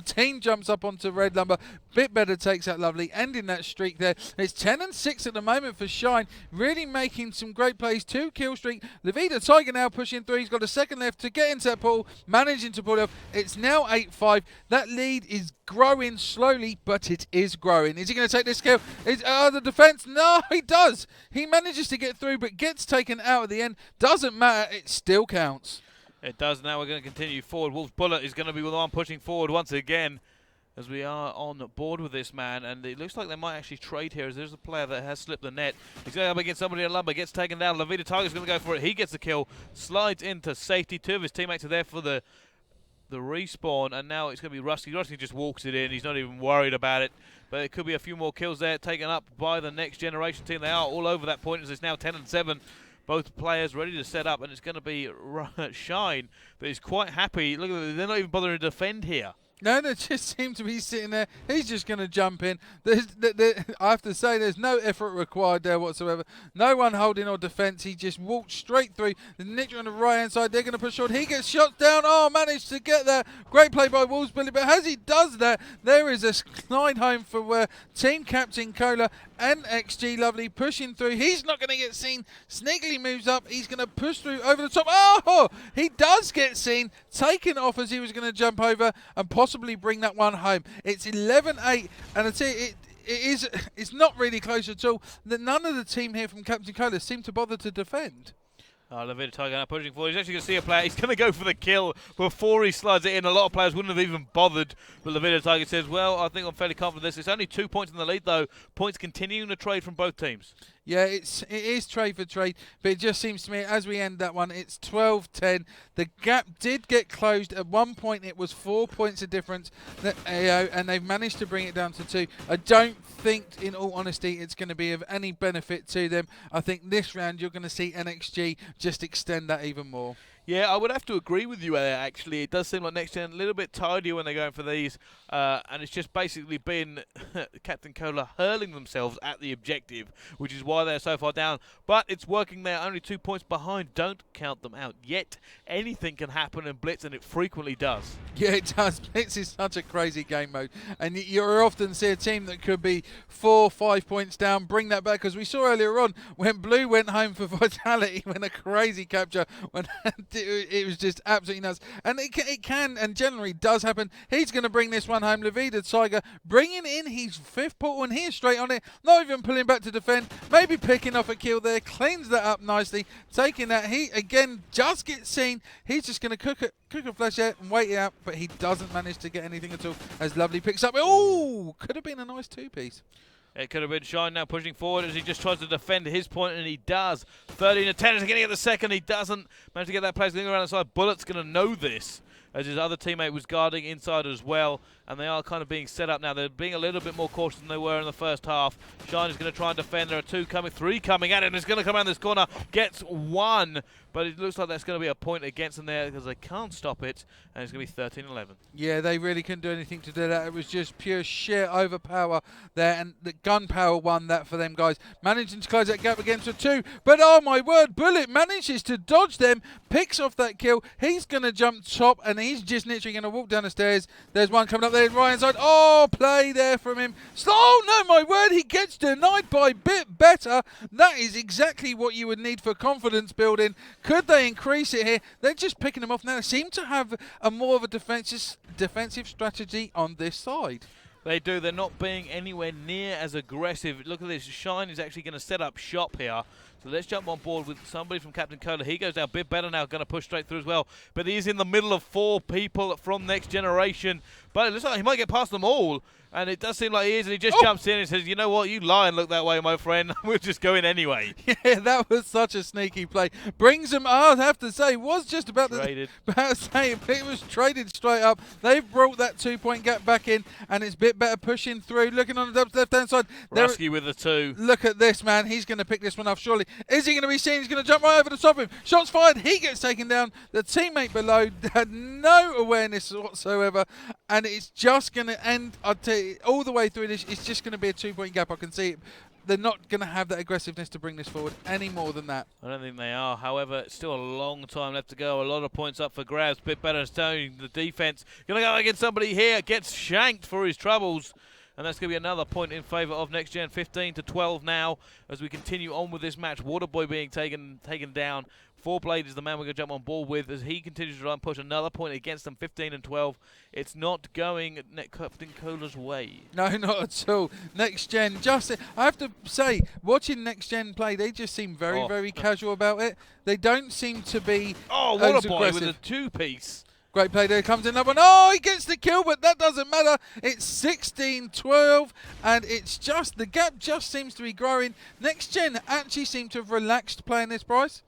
Team jumps up onto Red Lumber. Bit better takes that Lovely, ending that streak there. It's 10-6 at the moment for Shine. Really making some great plays. 2 kill streak. Levita Tiger now pushing through. He's got a second left to get into that portal, managing to pull it off. It's now 8-5. That lead is growing slowly, but it is growing. Is he going to take this kill? Is the defense? No, he does. He manages to get through, but gets taken out at the end. Doesn't matter. It still counts. It does. Now we're going to continue forward. Wolf's Bullet is going to be the one pushing forward once again as we are on board with this man. And it looks like they might actually trade here as there's a player that has slipped the net. He's going up against somebody in Lumber. Gets taken down. Levita Tiger's going to go for it. He gets the kill. Slides into safety. 2 of his teammates are there for the respawn, and now it's going to be Rusty. Rusty just walks it in. He's not even worried about it. But it could be a few more kills there taken up by the Next Generation team. They are all over that point as it's now 10-7. Both players ready to set up, and it's going to be Shine that is quite happy. Look at them. They're not even bothering to defend here. No, they just seem to be sitting there. He's just going to jump in. I have to say, there's no effort required there whatsoever. No one holding or defence. He just walked straight through. The Nitro on the right-hand side, they're going to push forward. He gets shot down. Oh, managed to get that. Great play by Wolves Billy. But as he does that, there is a slide home for Team Captain Cola and XG Lovely pushing through. He's not going to get seen. Sneakily moves up. He's going to push through over the top. Oh, he does get seen. Taken off as he was going to jump over and possibly bring that one home. It's 11-8, and I tell you, it's not really close at all. None of the team here from Captain Cola seem to bother to defend. Oh, Levitt Tiger now pushing forward. He's actually going to see a player. He's going to go for the kill before he slides it in. A lot of players wouldn't have even bothered. But Levitt Tiger says, well, I think I'm fairly confident of this. It's only 2 points in the lead, though. Points continuing to trade from both teams. Yeah, it is trade for trade, but it just seems to me as we end that one, it's 12-10. The gap did get closed. At one point, it was 4 points of difference, and they've managed to bring it down to 2. I don't think, in all honesty, it's going to be of any benefit to them. I think this round you're going to see NXG just extend that even more. Yeah, I would have to agree with you there, actually. It does seem like NextGen a little bit tidier when they're going for these, and it's just basically been Captain Cola hurling themselves at the objective, which is why they're so far down. But it's working there, only 2 points behind. Don't count them out yet. Anything can happen in Blitz, and it frequently does. Yeah, it does. Blitz is such a crazy game mode, and you often see a team that could be 4 or 5 points down, bring that back, because we saw earlier on when Blue went home for Vitality, when a crazy capture, when it was just absolutely nuts. And it can and generally does happen. He's going to bring this one home. Levida Tiger bringing in his 5th portal, and he is straight on it, not even pulling back to defend, maybe picking off a kill there, cleans that up nicely, taking that. He again just gets seen. He's just going to cook a flash out and wait it out, but he doesn't manage to get anything at all as Lovely picks up. Oh, could have been a nice 2-piece. It could have been Shine now pushing forward as he just tries to defend his point, and he does. 13-10 is getting at the second. He doesn't manage to get that place going around the side. Bullet's going to know this as his other teammate was guarding inside as well, and they are kind of being set up now. They're being a little bit more cautious than they were in the first half. Shine is going to try and defend. There are 2 coming, 3 coming at him. He's going to come around this corner, gets 1, but it looks like that's going to be a point against them there because they can't stop it, and it's going to be 13-11. Yeah, they really couldn't do anything to do that. It was just pure sheer overpower there, and the gunpowder won that for them guys. Managing to close that gap against the 2, but oh my word, Bullet manages to dodge them, picks off that kill. He's going to jump top, and he's just literally going to walk down the stairs. There's one coming up there, right inside. Oh, play there from him. Oh no, my word, he gets denied by bit better. That is exactly what you would need for confidence building. Could they increase it here? They're just picking them off now. They seem to have a more of a defensive strategy on this side. They do. They're not being anywhere near as aggressive. Look at this. Shine is actually going to set up shop here. So let's jump on board with somebody from Captain Cola. He goes down a bit better now, going to push straight through as well. But he's in the middle of 4 people from Next Generation. But it looks like he might get past them all. And it does seem like he is, and he just jumps in and says, you know what, you lie and look that way, my friend. We'll just go in anyway. Yeah, that was such a sneaky play. Brings him, I have to say, was just about traded. to say, it was traded straight up. They've brought that 2-point gap back in, and it's a bit better pushing through. Looking on the left-hand side. Rusky with the 2. Look at this, man. He's going to pick this one off, surely. Is he going to be seen? He's going to jump right over the top of him. Shots fired. He gets taken down. The teammate below had no awareness whatsoever, and it's just going to end, I'll tell you, all the way through this. It's just going to be a 2-point gap. I can see it. They're not going to have that aggressiveness to bring this forward any more than that. I don't think they are. However, it's still a long time left to go. A lot of points up for grabs. Bit better than the defense. Going to go against somebody here. Gets shanked for his troubles. And that's going to be another point in favour of NextGen. 15-12 now as we continue on with this match. Waterboy being taken down. 4Blade is the man we're going to jump on board with as he continues to try and push another point against them. 15-12. It's not going Captain Cola's way. No, not at all. NextGen, just, I have to say, watching NextGen play, they just seem very casual about it. They don't seem to be Waterboy with a 2-piece. Great play there, comes in another one. Oh, he gets the kill, but that doesn't matter. It's 16-12, and it's just, the gap just seems to be growing. NextGen actually seem to have relaxed playing this, Bryce.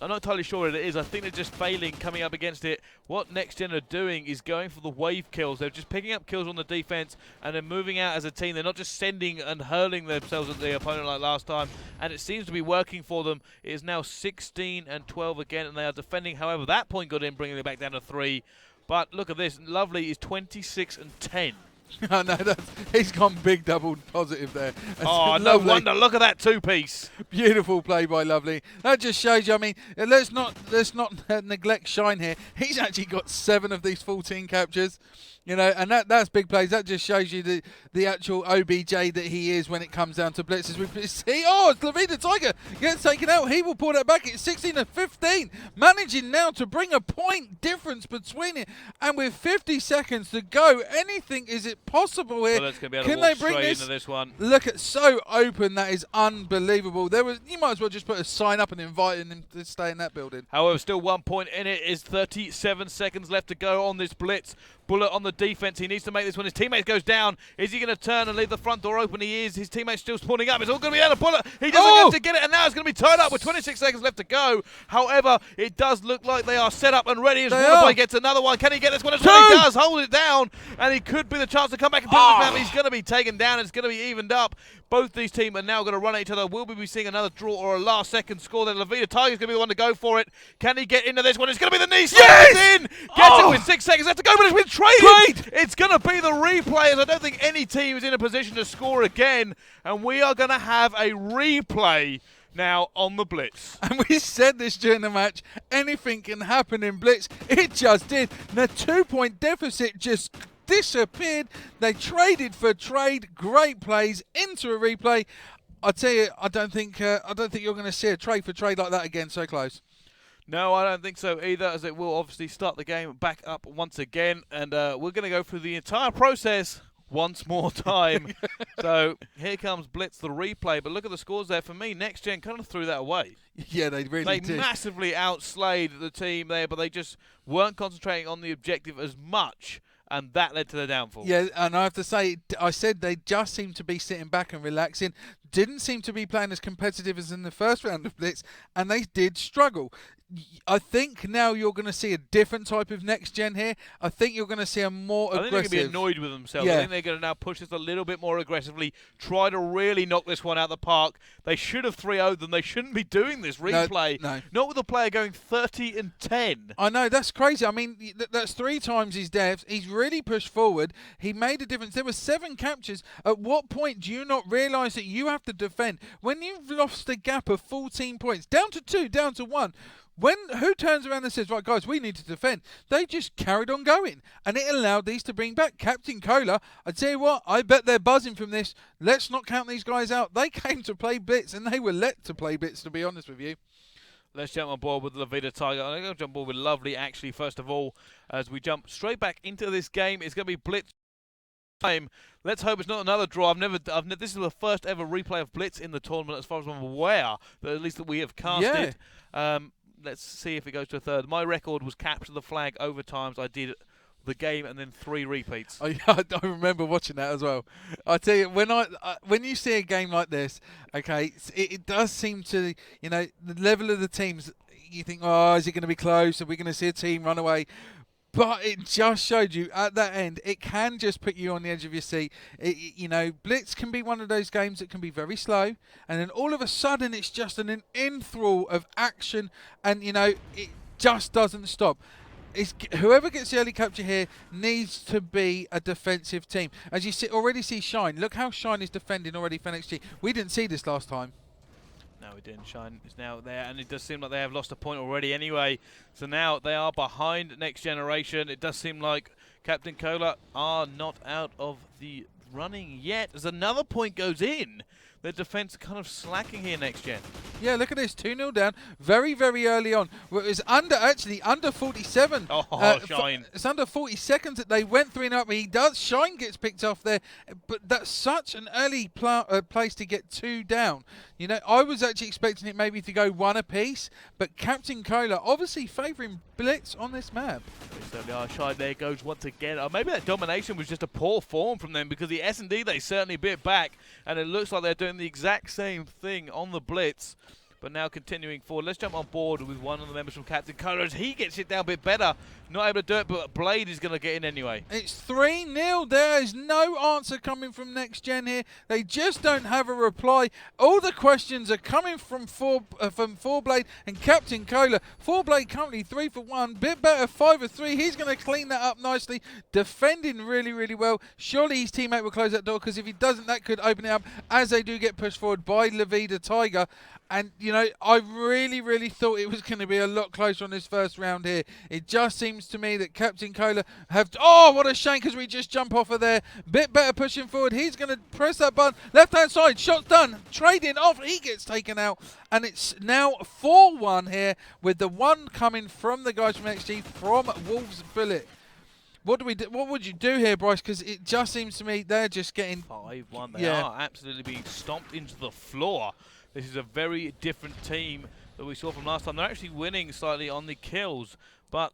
I'm not entirely sure what it is. I think they're just failing coming up against it. What NextGen are doing is going for the wave kills. They're just picking up kills on the defense and then moving out as a team. They're not just sending and hurling themselves at the opponent like last time. And it seems to be working for them. It is now 16-12 again, and they are defending. However, that point got in, bringing it back down to 3. But look at this. Lovely is 26-10. Oh, no, he's gone big double positive there. Oh, no wonder. Look at that 2-piece. Beautiful play by Lovely. That just shows you, I mean, let's not neglect Shine here. He's actually got 7 of these 14 captures. You know, and that's big plays. That just shows you the actual OBJ that he is when it comes down to blitzes. It's Lavida Tiger gets taken out. He will pull that back. It's 16-15, managing now to bring a point difference between it. And with 50 seconds to go, anything is it possible here? Well, that's going to be able Can to walk they bring straight this? into this one. Look at so open. That is unbelievable. You might as well just put a sign up and invite him to stay in that building. However, still 1 point in it. Is 37 seconds left to go on this blitz. Bullet on the defense. He needs to make this when his teammate goes down. Is he going to turn and leave the front door open? He is. His teammate's still spawning up. It's all going to be out of Bullet. He doesn't get to get it, and now it's going to be tied up with 26 seconds left to go. However, it does look like they are set up and ready as Warhawk gets another one. Can he get this one as well? He does. Hold it down, and he could be the chance to come back and finish this match. He's going to be taken down. It's going to be evened up. Both these teams are now going to run at each other. Will we be seeing another draw or a last second score? Then Lavida Tiger's going to be the one to go for it. Can he get into this one? It's going to be the knee slap. Yes! In. Gets it with 6 seconds left to go, but it's been traded. It's going to be the replay, as I don't think any team is in a position to score again. And we are going to have a replay now on the Blitz. And we said this during the match, anything can happen in Blitz. It just did. The 2-point deficit just disappeared. They traded for trade. Great plays into a replay. I tell you, I don't think you're going to see a trade for trade like that again. So close. No, I don't think so either, as it will obviously start the game back up once again, and we're going to go through the entire process once more time. So here comes Blitz, the replay, but look at the scores there. For me, NextGen kind of threw that away. Yeah, they really did. They massively outslayed the team there, but they just weren't concentrating on the objective as much, and that led to the downfall. Yeah, and I have to say, I said they just seemed to be sitting back and relaxing. Didn't seem to be playing as competitive as in the first round of Blitz, and they did struggle. I think now you're going to see a different type of NextGen here. I think you're going to see a more aggressive. I think they're going to be annoyed with themselves. Yeah. I think they're going to now push this a little bit more aggressively, try to really knock this one out of the park. They should have 3-0'd them. They shouldn't be doing this replay. No. Not with a player going 30-10. I know, that's crazy. I mean, that's 3 times his deaths. He's really pushed forward. He made a difference. There were 7 captures. At what point do you not realise that you have to defend? When you've lost a gap of 14 points, down to 2, down to 1, who turns around and says, right, guys, we need to defend? They just carried on going, and it allowed these to bring back Captain Cola. I tell you what, I bet they're buzzing from this. Let's not count these guys out. They came to play Blitz, and they were let to play Blitz, to be honest with you. Let's jump on board with Lavida Tiger. I'm going to jump on board with Lovely, actually, first of all, as we jump straight back into this game. It's going to be Blitz time. Let's hope it's not another draw. This is the first ever replay of Blitz in the tournament, as far as I'm aware, but at least that we have casted. Yeah. Let's see if it goes to a third. My record was capture the flag overtimes. I did the game and then 3 repeats. I remember watching that as well. I tell you, when you see a game like this, okay, it does seem to, the level of the teams, you think, oh, is it going to be close? Are we going to see a team run away? But it just showed you at that end, it can just put you on the edge of your seat. Blitz can be one of those games that can be very slow, and then all of a sudden it's just an enthrall of action, and it just doesn't stop. Whoever gets the early capture here needs to be a defensive team. As you already see Shine. Look how Shine is defending already for NXG. We didn't see this last time. No, we didn't. Shine is now there, and it does seem like they have lost a point already anyway. So now they are behind Next Generation. It does seem like Captain Cola are not out of the running yet. As another point goes in, the defense kind of slacking here, Next Gen. Yeah, look at this, 2-0 down, very, very early on. Well, it was under 47. Oh, Shine. It's under 40 seconds that they went 3-0. Shine gets picked off there, but that's such an early place to get 2 down. I was actually expecting it maybe to go 1 apiece, but Captain Cola obviously favouring Blitz on this map. They certainly are. Shine there goes once again. Maybe that domination was just a poor form from them, because the S&D they certainly bit back, and it looks like they're doing the exact same thing on the Blitz. But now continuing forward, let's jump on board with one of the members from Captain Cola as he gets it down a bit better. Not able to do it, but Blade is going to get in anyway. It's 3-0. There is no answer coming from Next Gen here. They just don't have a reply. All the questions are coming from Blade and Captain Cola. Blade currently 3 for 1, bit better 5 for 3. He's going to clean that up nicely, defending really, really well. Surely his teammate will close that door, because if he doesn't, that could open it up as they do get pushed forward by Lavida Tiger. And you know, I really thought it was going to be a lot closer on this first round here. It just seems to me that Captain Cola have... Oh, what a shame, because we just jump off of there. Bit better pushing forward. He's going to press that button. Left-hand side, shot's done. Trading off. He gets taken out. And it's now 4-1 here with the one coming from the guys from XG from Wolves Bullet. What would you do here, Bryce? Because it just seems to me they're just getting 5-1. They are absolutely being stomped into the floor. This is a very different team that we saw from last time. They're actually winning slightly on the kills, but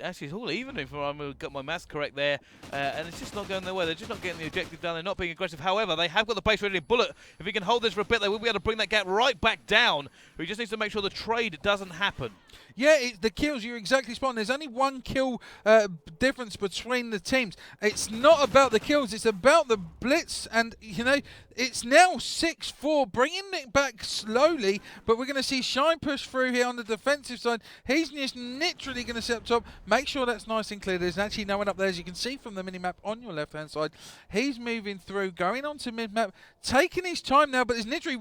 actually it's all even if I got my maths correct there, and it's just not going their way. They're just not getting the objective done. They're not being aggressive. However, they have got the base ready. Bullet, if he can hold this for a bit, they will be able to bring that gap right back down. He just needs to make sure the trade doesn't happen. Yeah, the kills, you're exactly spot on. There's only one kill difference between the teams. It's not about the kills, it's about the blitz, and, you know, it's now 6-4, bringing it back slowly, but we're going to see Shine push through here on the defensive side. He's just literally going to sit up top, make sure that's nice and clear. There's actually no one up there, as you can see from the mini-map on your left-hand side. He's moving through, going on to mid-map, taking his time now, but there's literally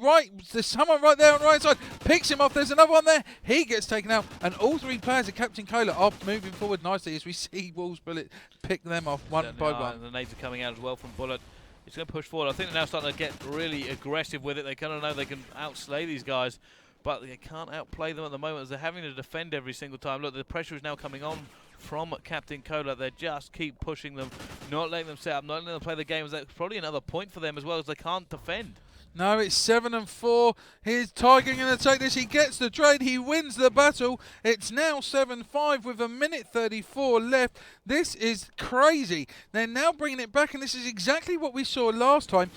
there's someone right there on the right side, picks him off, there's another one there, he gets taken out. And all three players of Captain Cola are moving forward nicely as we see Wolves Bullet pick them off one by one. And the nades are coming out as well from Bullet. He's going to push forward. I think they're now starting to get really aggressive with it. They kind of know they can outslay these guys, but they can't outplay them at the moment as they're having to defend every single time. Look, the pressure is now coming on from Captain Cola. They just keep pushing them, not letting them set up, not letting them play the game. That's probably another point for them as well, as they can't defend. No, it's 7-4. Here's Tiger going to take this. He gets the trade. He wins the battle. It's now 7-5 with 1:34 left. This is crazy. They're now bringing it back, and this is exactly what we saw last time.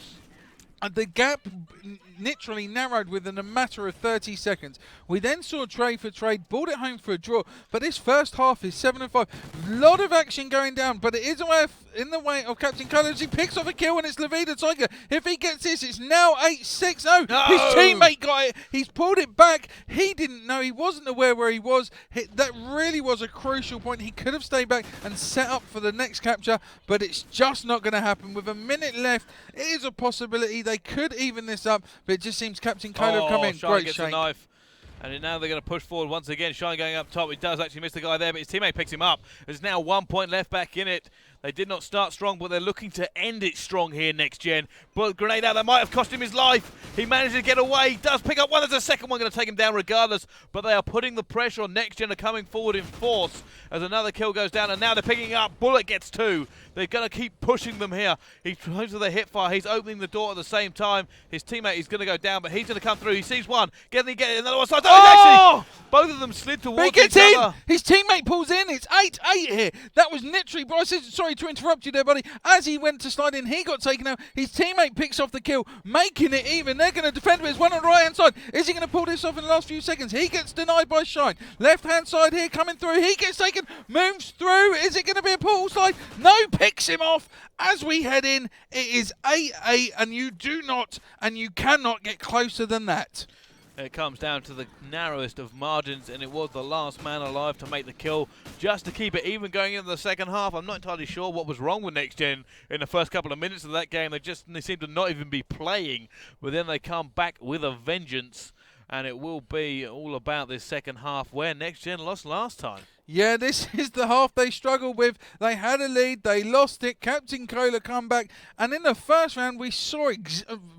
And the gap literally narrowed within a matter of 30 seconds. We then saw trade for trade, brought it home for a draw. But this first half is 7-5. A lot of action going down, but it is in the way of Captain Cola as he picks off a kill, and it's Levida Tiger. If he gets this, it's now 8-6. Oh, no! His teammate got it. He's pulled it back. He didn't know. He wasn't aware where he was. That really was a crucial point. He could have stayed back and set up for the next capture, but it's just not going to happen. With a minute left, it is a possibility they could even this up, but it just seems Captain Cola come in. Shine Great gets shake. a knife. And now they're going to push forward once again. Shine going up top. He does actually miss the guy there, but his teammate picks him up. There's now 1 point left back in it. They did not start strong, but they're looking to end it strong here, NextGen. But grenade out, that might have cost him his life. He managed to get away. He does pick up one. There's a second one going to take him down regardless. But they are putting the pressure on NextGen. Are coming forward in force as another kill goes down. And now they're picking up. Bullet gets 2. They're going to keep pushing them here. He tries with the hip fire. He's opening the door at the same time. His teammate is going to go down, but he's going to come through. He sees one. Get it, another one. Actually, both of them slid towards he gets each in. other. His teammate pulls in. It's 8-8 here. That was literally, Bryce, sorry to interrupt you there, buddy. As he went to slide in, he got taken out. His teammate picks off the kill, making it even. They're going to defend, but there's one on the right-hand side. Is he going to pull this off in the last few seconds? He gets denied by Shine. Left-hand side here coming through. He gets taken, moves through. Is it going to be a pull slide? No, picks him off. As we head in, it is 8-8, and you do not and you cannot get closer than that. It comes down to the narrowest of margins, and it was the last man alive to make the kill just to keep it even going into the second half. I'm not entirely sure what was wrong with NextGen in the first couple of minutes of that game. They seem to not even be playing, but then they come back with a vengeance, and it will be all about this second half where NextGen lost last time. Yeah, this is the half they struggled with. They had a lead, they lost it. Captain Cola come back, and in the first round we saw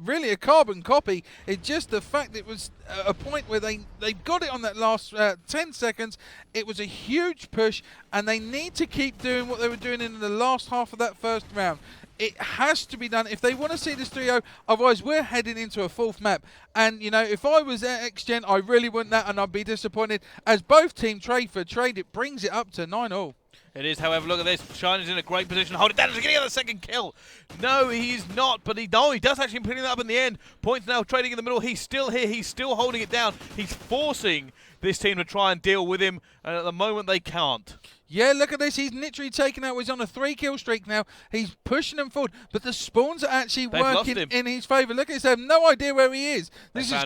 really a carbon copy. It's just the fact it was a point where they got it on that last 10 seconds. It was a huge push, and they need to keep doing what they were doing in the last half of that first round. It has to be done if they want to see this 3-0. Otherwise, we're heading into a fourth map. And, you know, if I was at NextGen, I really wouldn't that, and I'd be disappointed. As both team trade for trade, it brings it up to 9-0. It is, however, look at this. Shine is in a great position. Hold it down. He's going to get the second kill. No, he's not, but he does actually put it up in the end. Points now trading in the middle. He's still here. He's still holding it down. He's forcing this team to try and deal with him, and at the moment they can't. Yeah, look at this. He's literally taken out. He's on a 3-kill streak now. He's pushing them forward, but the spawns are actually working in his favour. Look at this. They have no idea where he is. This is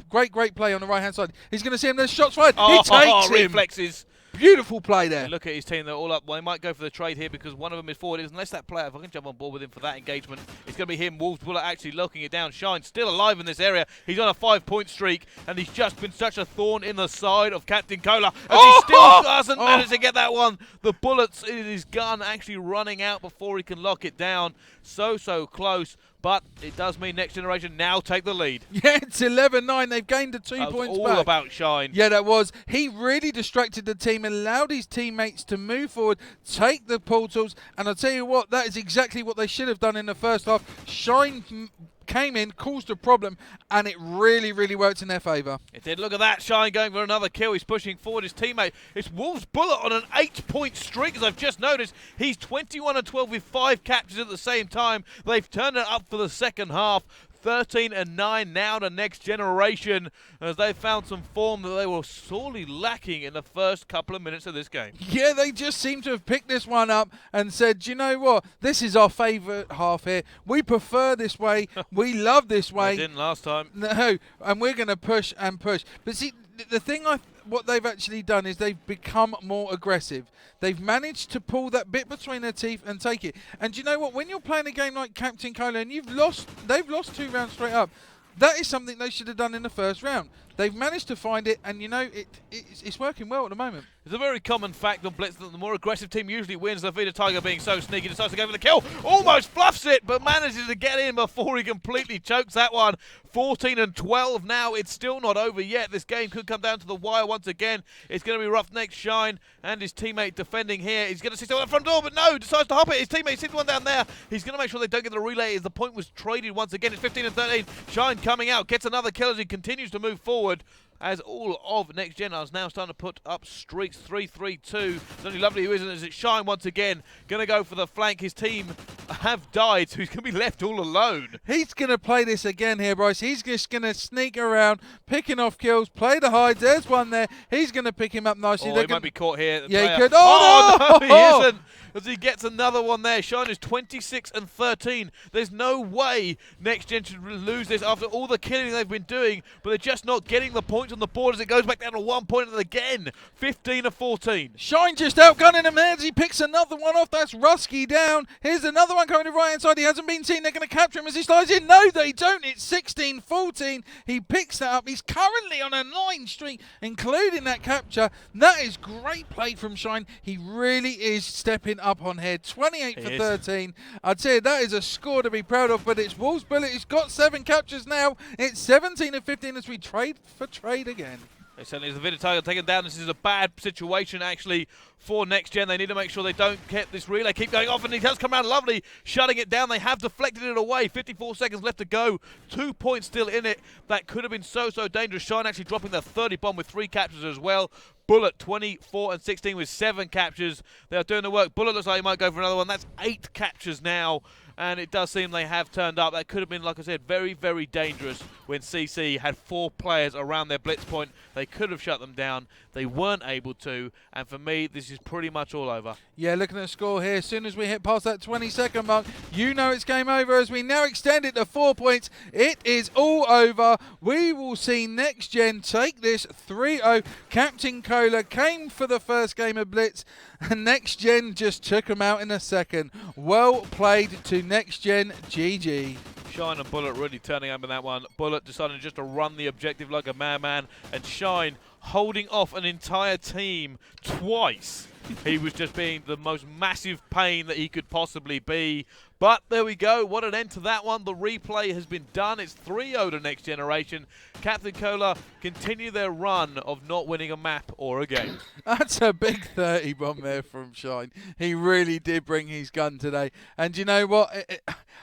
great play on the right-hand side. He's going to see him. There's shots fired. He takes him. Reflexes. Beautiful play there. Look at his team, they're all up. Well, they might go for the trade here because one of them is forward. Unless that player, if I can jump on board with him for that engagement, it's going to be him. Wolves Bullet actually locking it down. Shine still alive in this area. He's on a 5-point streak, and he's just been such a thorn in the side of Captain Cola as he still doesn't manage to get that one. The bullets in his gun actually running out before he can lock it down. So close. But it does mean Next Generation now take the lead. Yeah, it's 11-9. They've gained the 2 points all back. about Shine. Yeah, that was. He really distracted the team, allowed his teammates to move forward, take the portals, and I'll tell you what, that is exactly what they should have done in the first half. Shine came in, caused a problem, and it really, really worked in their favour. It did. Look at that. Shine going for another kill. He's pushing forward his teammate. It's Wolves Bullet on an 8-point streak, as I've just noticed. He's 21-12 with 5 captures at the same time. They've turned it up for the second half. 13-9 now to Next Generation, as they found some form that they were sorely lacking in the first couple of minutes of this game. Yeah, they just seem to have picked this one up and said, do you know what? This is our favourite half here. We prefer this way. We love this way. They didn't last time. No, and we're going to push and push. But see, the thing what they've actually done is they've become more aggressive. They've managed to pull that bit between their teeth and take it. And do you know what? When you're playing a game like Captain Cola and they've lost 2 rounds straight up, that is something they should have done in the first round. They've managed to find it, and you know, it's working well at the moment. It's a very common fact on Blitz that the more aggressive team usually wins. The Vita Tiger being so sneaky decides to go for the kill. Almost fluffs it, but manages to get in before he completely chokes that one. 14-12 now. It's still not over yet. This game could come down to the wire once again. It's going to be rough next. Shine and his teammate defending here. He's going to see someone at the front door, but no, decides to hop it. His teammate sees one down there. He's going to make sure they don't get the relay as the point was traded once again. It's 15-13. Shine coming out, gets another kill as he continues to move forward. As all of Next Gen is now starting to put up streaks, 3-3-2. It's only Lovely who isn't, as it Shine once again. Going to go for the flank. His team have died, so he's going to be left all alone. He's going to play this again here, Bryce. He's just going to sneak around, picking off kills, play the hides. There's one there. He's going to pick him up nicely. Oh, he might be caught here. Yeah, he could. Oh, no, he isn't. As he gets another one there. Shine is 26-13. There's no way Next Gen should lose this after all the killing they've been doing, but they're just not getting the points on the board as it goes back down to 1 point again. 15-14. Shine just outgunning him there as he picks another one off. That's Rusky down. Here's another one coming to the right hand side. He hasn't been seen. They're going to capture him as he slides in. No, they don't. It's 16-14. He picks that up. He's currently on a 9 streak, including that capture. That is great play from Shine. He really is stepping up on here. 28 for 13. I'd say that is a score to be proud of, but it's Wolves Bullet. He's got 7 captures now. It's 17-15 as we trade for trade again. It certainly is. The Vita Tiger taken down. This is a bad situation, actually, for Next Gen. They need to make sure they don't get this relay keep going off, and he does come around Lovely, shutting it down. They have deflected it away. 54 seconds left to go. 2 points still in it. That could have been so dangerous. Shine actually dropping their 30 bomb with 3 captures as well. Bullet 24-16 with 7 captures. They are doing the work. Bullet looks like he might go for another one. That's 8 captures now. And it does seem they have turned up. That could have been, like I said, very, very dangerous when CC had 4 players around their blitz point. They could have shut them down. They weren't able to. And for me, this is pretty much all over. Yeah, looking at the score here, as soon as we hit past that 20-second mark, you know it's game over as we now extend it to 4 points. It is all over. We will see Next Gen take this 3-0. Captain Cola came for the first game of Blitz, and Next Gen just took him out in a second. Well played to Next Gen. GG. Shine and Bullet really turning up in that one. Bullet deciding just to run the objective like a madman, and Shine holding off an entire team twice. He was just being the most massive pain that he could possibly be. But there we go. What an end to that one. The replay has been done. It's 3-0 to Next Generation. Captain Cola continue their run of not winning a map or a game. That's a big 30 bomb there from Shine. He really did bring his gun today. And you know what?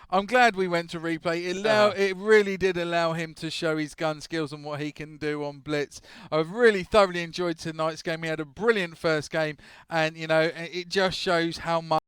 I'm glad we went to replay. It really did allow him to show his gun skills and what he can do on Blitz. I've really thoroughly enjoyed tonight's game. He had a brilliant first game. And, you know, it just shows how much